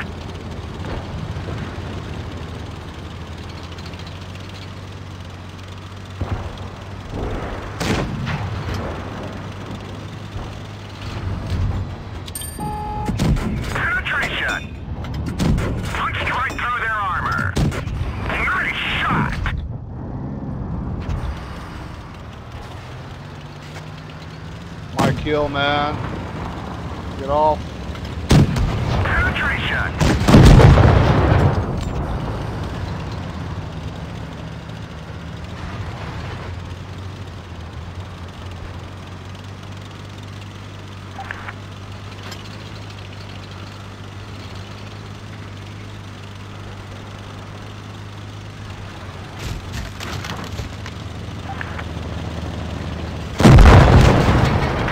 Penetration. Punched right through their armor. Nice shot. My kill, man. Get off. Penetration.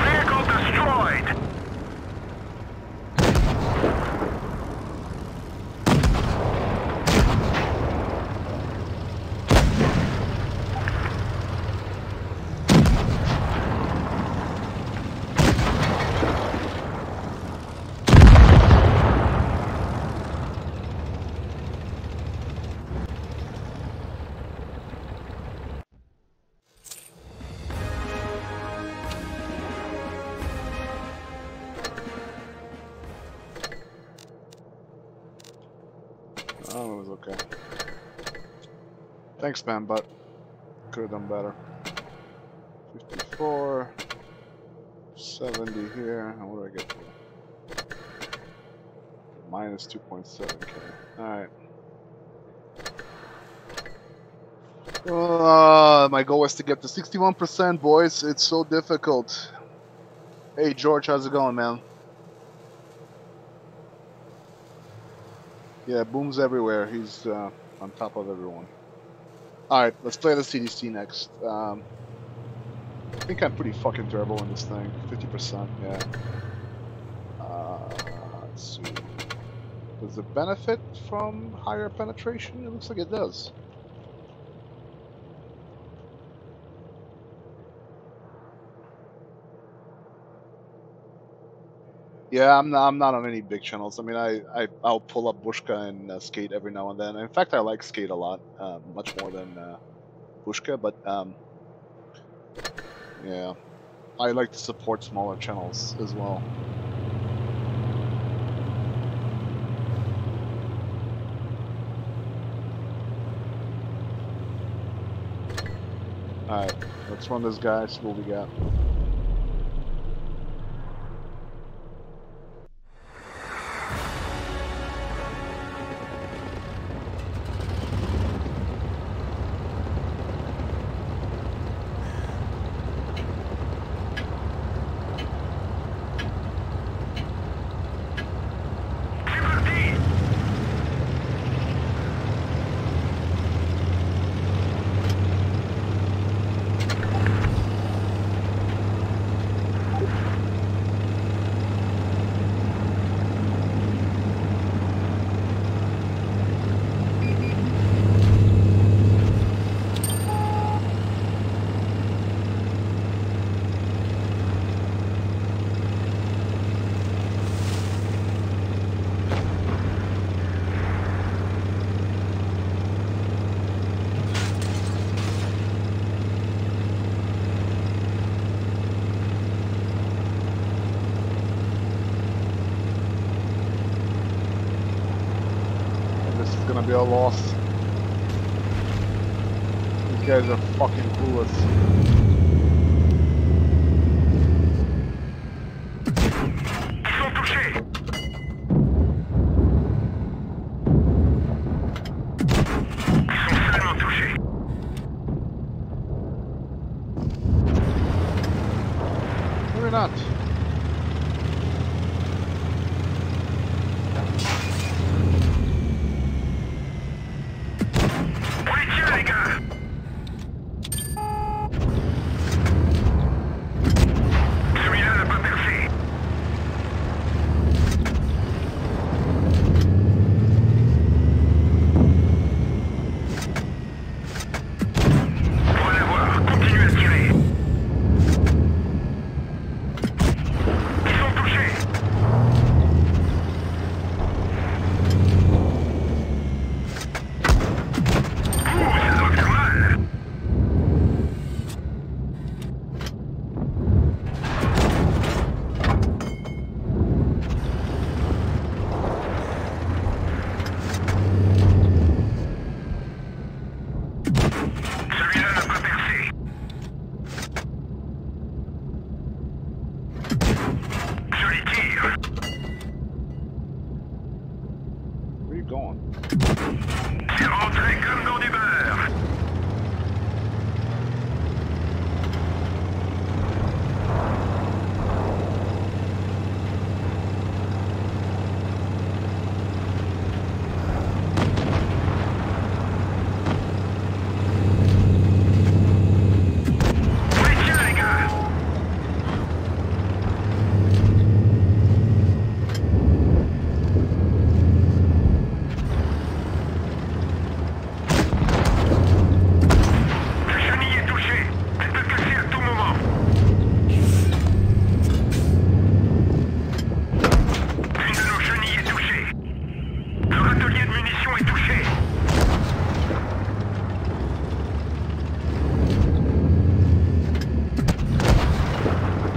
Vehicle destroyed. Oh, it was okay. Thanks, man, but could have done better. 54, 70 here. And what do I get to? Minus 2.7k. Alright. My goal is to get to 61%, boys. It's so difficult. Hey George, how's it going, man? Yeah, Boom's everywhere. He's on top of everyone. Alright, let's play the CDC next. I think I'm pretty fucking durable in this thing. 50%, yeah. Let's see. Does it benefit from higher penetration? It looks like it does. Yeah, I'm not on any big channels. I mean, I'll pull up Bushka and Skate every now and then. In fact, I like Skate a lot, much more than Bushka. But yeah, I like to support smaller channels as well. All right, let's run this guy. See what we got. Gonna be a loss. These guys are fucking clueless. Maybe not. Where are you going? C'est rentré comme dans du beurre.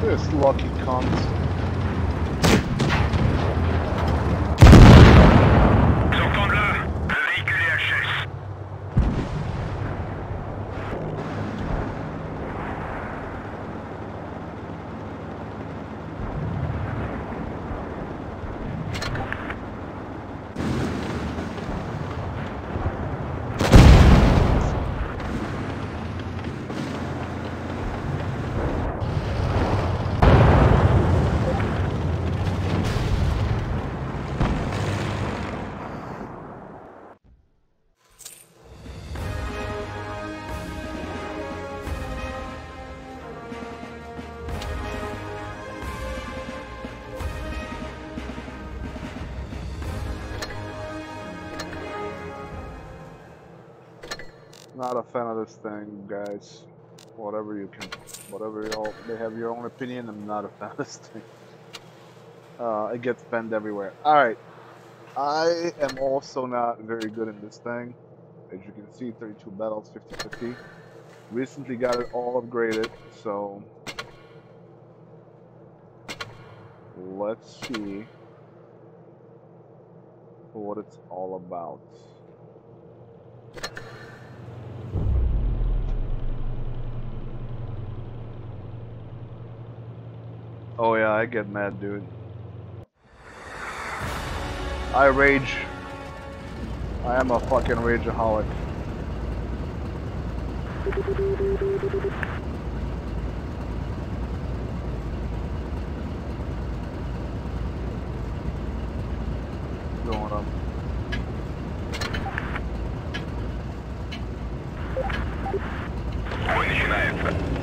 This lucky cunt. Sortant de là, le véhicule est HS. Not a fan of this thing, guys. Whatever y'all may have your own opinion. I'm not a fan of this thing. It gets bent everywhere. All right, I am also not very good in this thing. As you can see, 32 battles, 50-50. Recently got it all upgraded, so let's see what it's all about. Oh yeah, I get mad, dude. I rage. I am a fucking rageaholic. Going up. Бой начинается.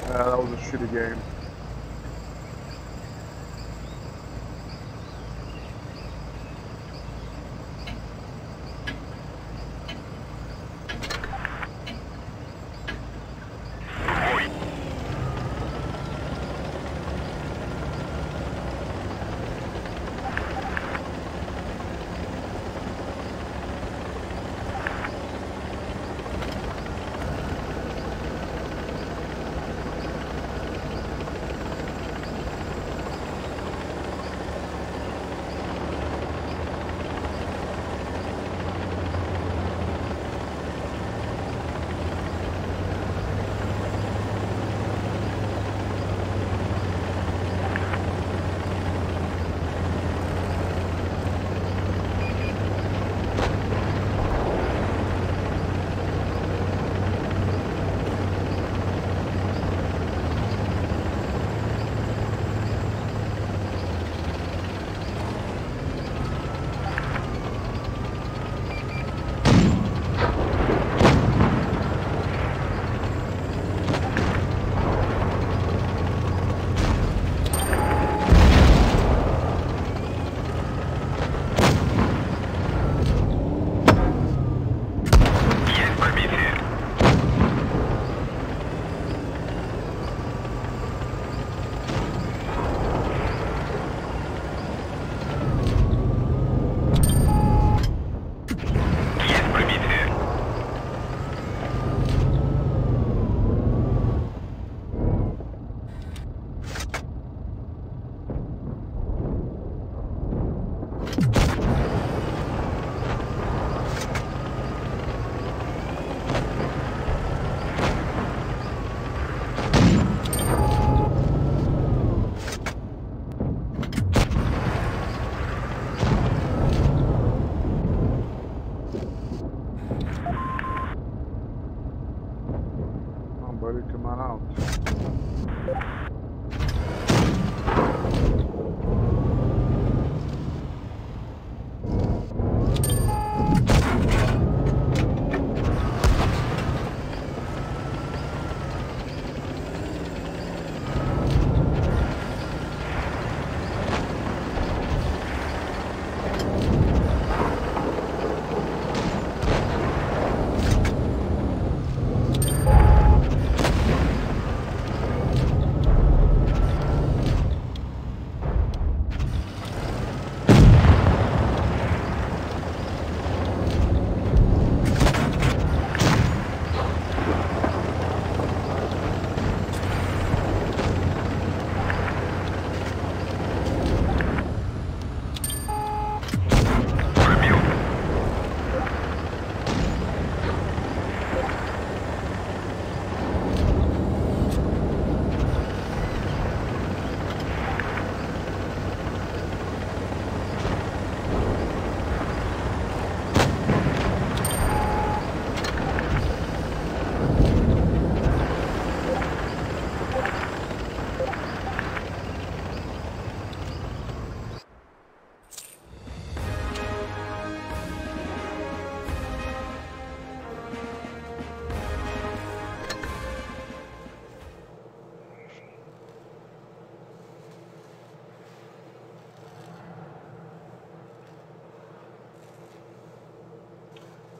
Yeah, that was a shitty game. Come on out.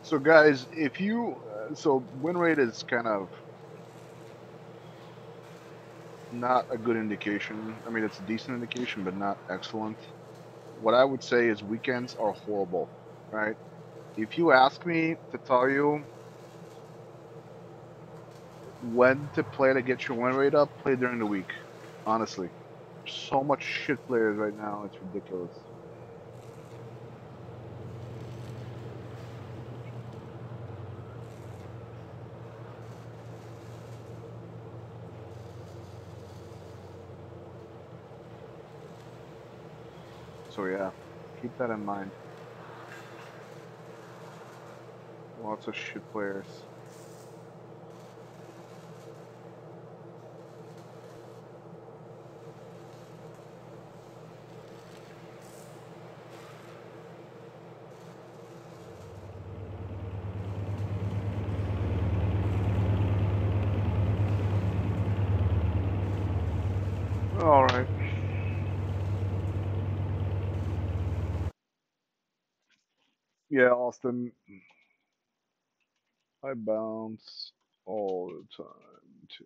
So guys, if you so win rate is kind of not a good indication. I mean, it's a decent indication, but not excellent. What I would say is weekends are horrible, right? If you ask me to tell you when to play to get your win rate up, play during the week. Honestly, there's so much shit players right now, it's ridiculous. So yeah, keep that in mind. Lots of shit players. All right. Yeah, Austin. I bounce all the time too.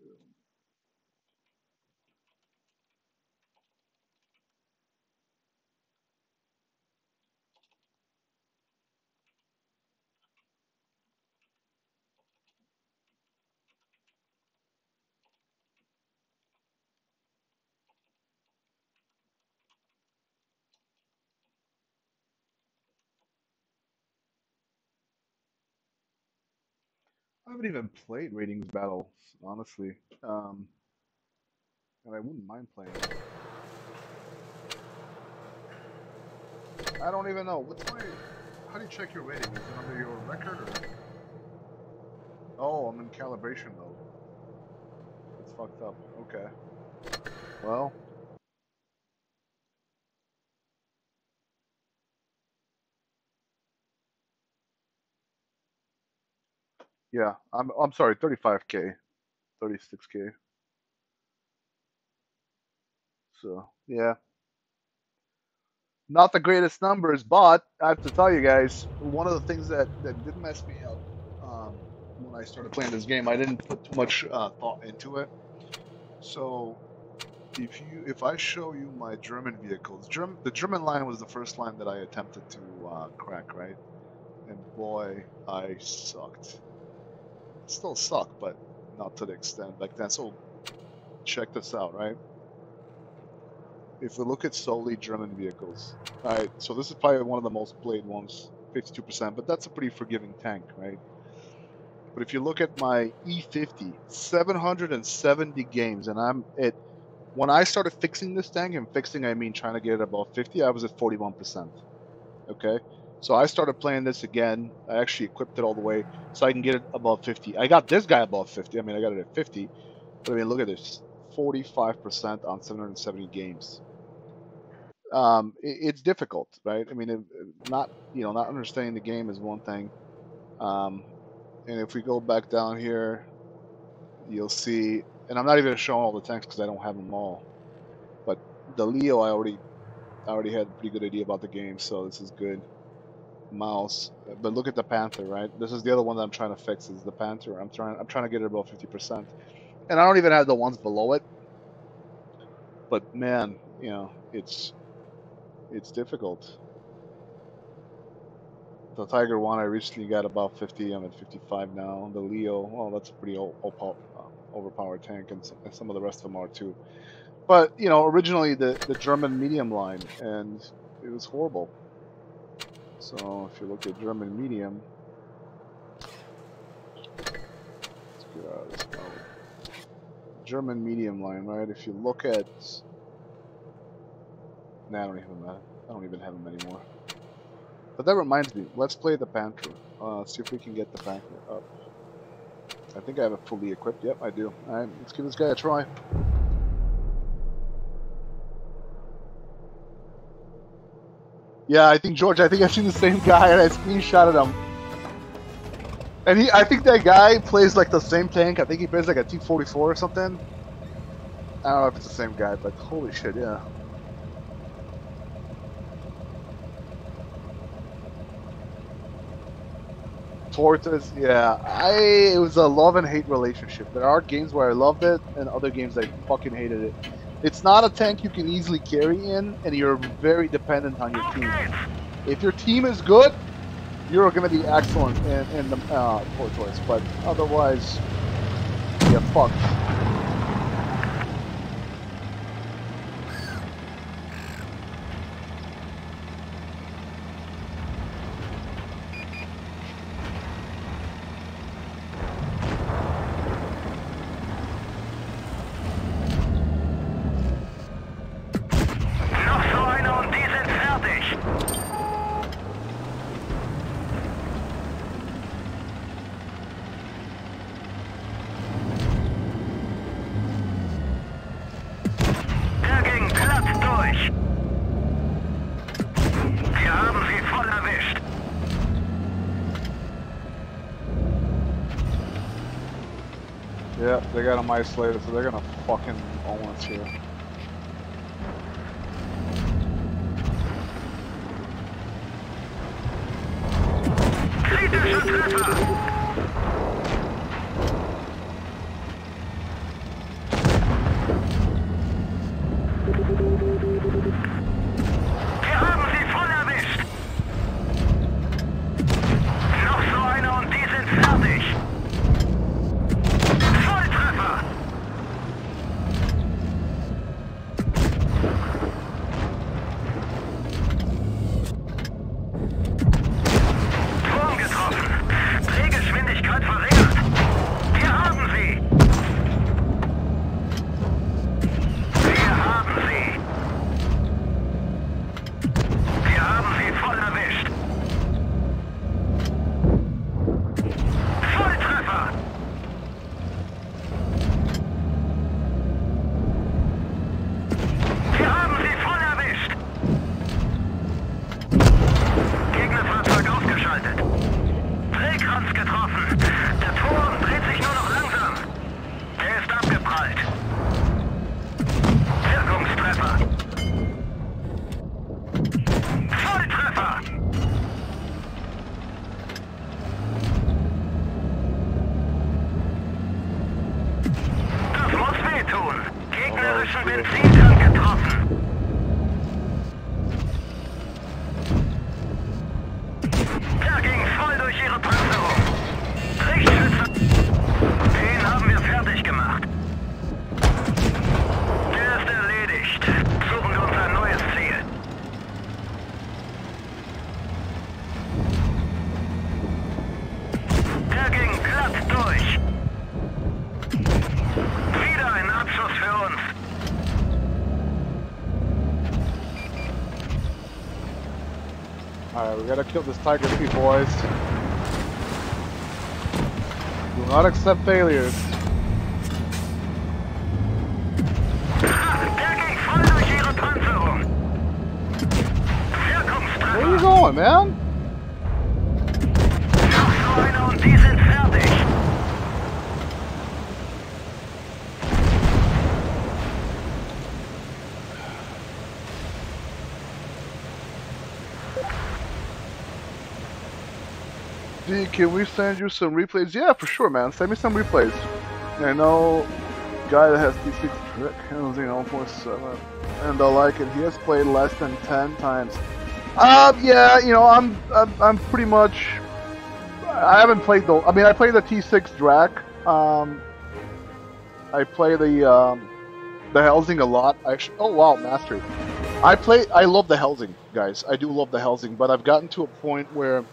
I haven't even played ratings battles, honestly. Um, and I wouldn't mind playing it. I don't even know. What's my... How do you check your rating? Is it under your record or... Oh, I'm in calibration mode. It's fucked up. Okay. Well, yeah. I'm sorry, 35K, 36K. So, yeah. Not the greatest numbers, but I have to tell you guys, one of the things that did mess me up when I started playing this game, I didn't put too much thought into it. So if I show you my German vehicles, the German line was the first line that I attempted to crack, right? And boy, I sucked. Still suck, but not to the extent back then. So check this out, right? If we look at solely German vehicles, all right, so this is probably one of the most played ones, 52%, but that's a pretty forgiving tank, right? But if you look at my E50, 770 games, and I'm at, when I started fixing this tank, and fixing I mean trying to get it above 50, I was at 41%. Okay, so I started playing this again. I actually equipped it all the way so I can get it above 50. I got this guy above 50. I mean, I got it at 50. But I mean, look at this, 45% on 770 games. It's difficult, right? I mean, not understanding the game is one thing. And if we go back down here, you'll see, and I'm not even showing all the tanks because I don't have them all. But the Leo, I already had a pretty good idea about the game, so this is good. Mouse, but look at the Panther, right? This is the other one that I'm trying to fix, is the Panther. I'm trying to get it above 50%, and I don't even have the ones below it. But man, you know, it's difficult. The Tiger one, I recently got about 50. I'm at 55 now. The Leo, well, that's a pretty overpowered tank, and some of the rest of them are too. But you know, originally the German medium line, and it was horrible. So if you look at German medium, let's get out of this mode. German medium line, right? If you look at, nah, I don't even have them anymore. But that reminds me, let's play the Panther. See if we can get the Panther up. I think I have it fully equipped. Yep, I do. All right, let's give this guy a try. Yeah, I think George. I think I've seen the same guy, and I screenshotted him. And I think that guy plays like the same tank. I think he plays like a T-44 or something. I don't know if it's the same guy, but holy shit, yeah. Tortoise, yeah. It was a love and hate relationship. There are games where I loved it, and other games I fucking hated it. It's not a tank you can easily carry in, and you're very dependent on your team. If your team is good, you're going to be excellent in the Tortoise, but otherwise, you're fucked. Yeah, they got them isolated, so they're gonna fucking own us here. Alright, we gotta kill this Tiger P, boys. Do not accept failures. on, man? Schussline und die sind fertig. D, can we send you some replays? Yeah, for sure, man. Send me some replays. I know guy that has D6 trick housing on 4.7 and I like it. He has played less than 10 times. Yeah, you know, I'm pretty much. I haven't played though. I mean, I play the T6 Drac. I play the Helsing a lot. Actually, oh wow, mastery. I love the Helsing, guys. I do love the Helsing, but I've gotten to a point where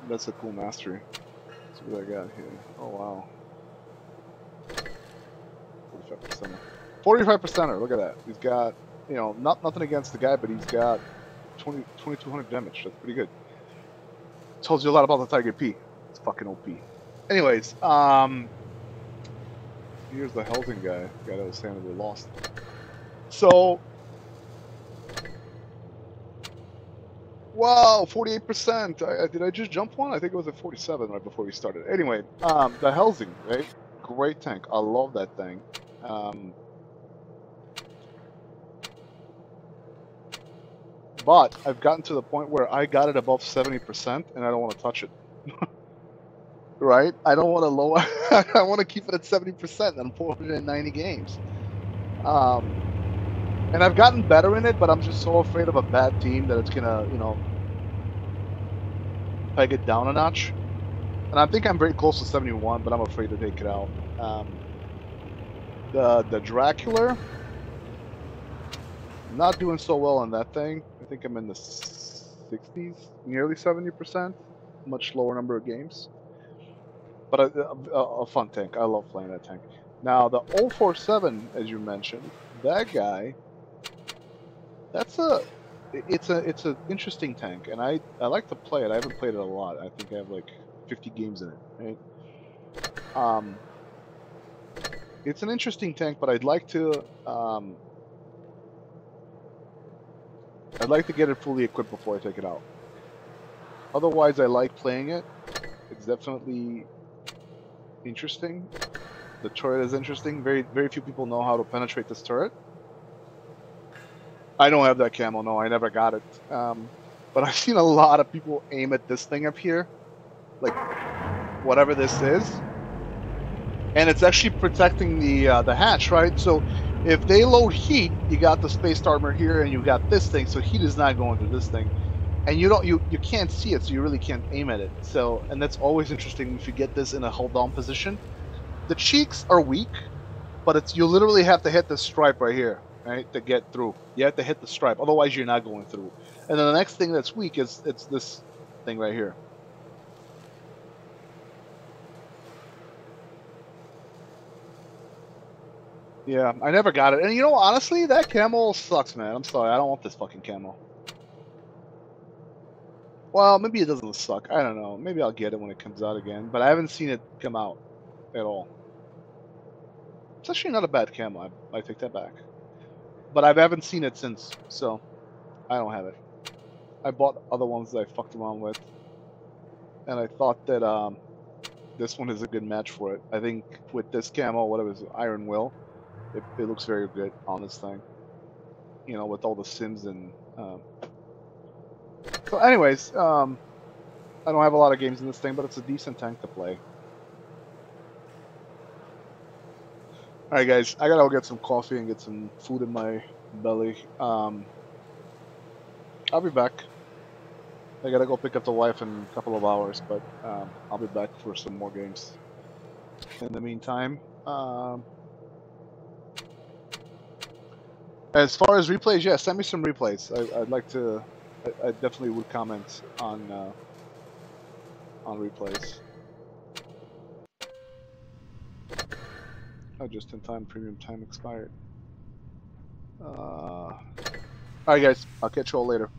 that's a cool mastery. Let's see what I got here. Oh wow. 45%. 45%er. Look at that. He's got, you know, nothing against the guy, but he's got 2200 damage. That's pretty good. Tells you a lot about the Tiger P. It's fucking OP. Anyways, here's the Helsing guy that was saying that we lost. So, wow, 48%. Did I just jump one? I think it was at 47 right before we started. Anyway, the Helsing, right? Great tank. I love that thing. But I've gotten to the point where I got it above 70% and I don't want to touch it. Right? I don't want to lower. I want to keep it at 70% on 490 games. And I've gotten better in it, but I'm just so afraid of a bad team that it's gonna, you know, peg it down a notch. And I think I'm very close to 71, but I'm afraid to take it out. The Dracula, not doing so well on that thing. I think I'm in the 60s, nearly 70%. Much lower number of games. But a fun tank. I love playing that tank. Now the 047, as you mentioned, that guy. It's an interesting tank, and I like to play it. I haven't played it a lot. I think I have like 50 games in it. Right? It's an interesting tank, but I'd like to get it fully equipped before I take it out. Otherwise, I like playing it. It's definitely interesting. The turret is interesting. Very few people know how to penetrate this turret. I don't have that camo. No, I never got it. But I've seen a lot of people aim at this thing up here, like whatever this is, and it's actually protecting the hatch, right? So if they load heat, you got the spaced armor here, and you got this thing. So heat is not going to this thing, and you can't see it, so you really can't aim at it. So, and that's always interesting if you get this in a hold down position. The cheeks are weak, but you literally have to hit the stripe right here, right, to get through. You have to hit the stripe, otherwise you're not going through. And then the next thing that's weak is it's this thing right here. Yeah, I never got it. And you know, honestly, that camo sucks, man. I'm sorry, I don't want this fucking camo. Well, maybe it doesn't suck. I don't know. Maybe I'll get it when it comes out again. But I haven't seen it come out at all. It's actually not a bad camo. I take that back. But I haven't seen it since, so I don't have it. I bought other ones that I fucked around with, and I thought that this one is a good match for it. I think with this camo, whatever it is, Iron Will, it looks very good on this thing. You know, with all the sims and. So, anyways, I don't have a lot of games in this thing, but it's a decent tank to play. Alright guys, I gotta go get some coffee and get some food in my belly. I'll be back. I gotta go pick up the wife in a couple of hours, but I'll be back for some more games. In the meantime, as far as replays, yeah, send me some replays. I'd like to. I definitely would comment on replays. Oh, just in time, premium time expired. Alright guys, I'll catch you all later.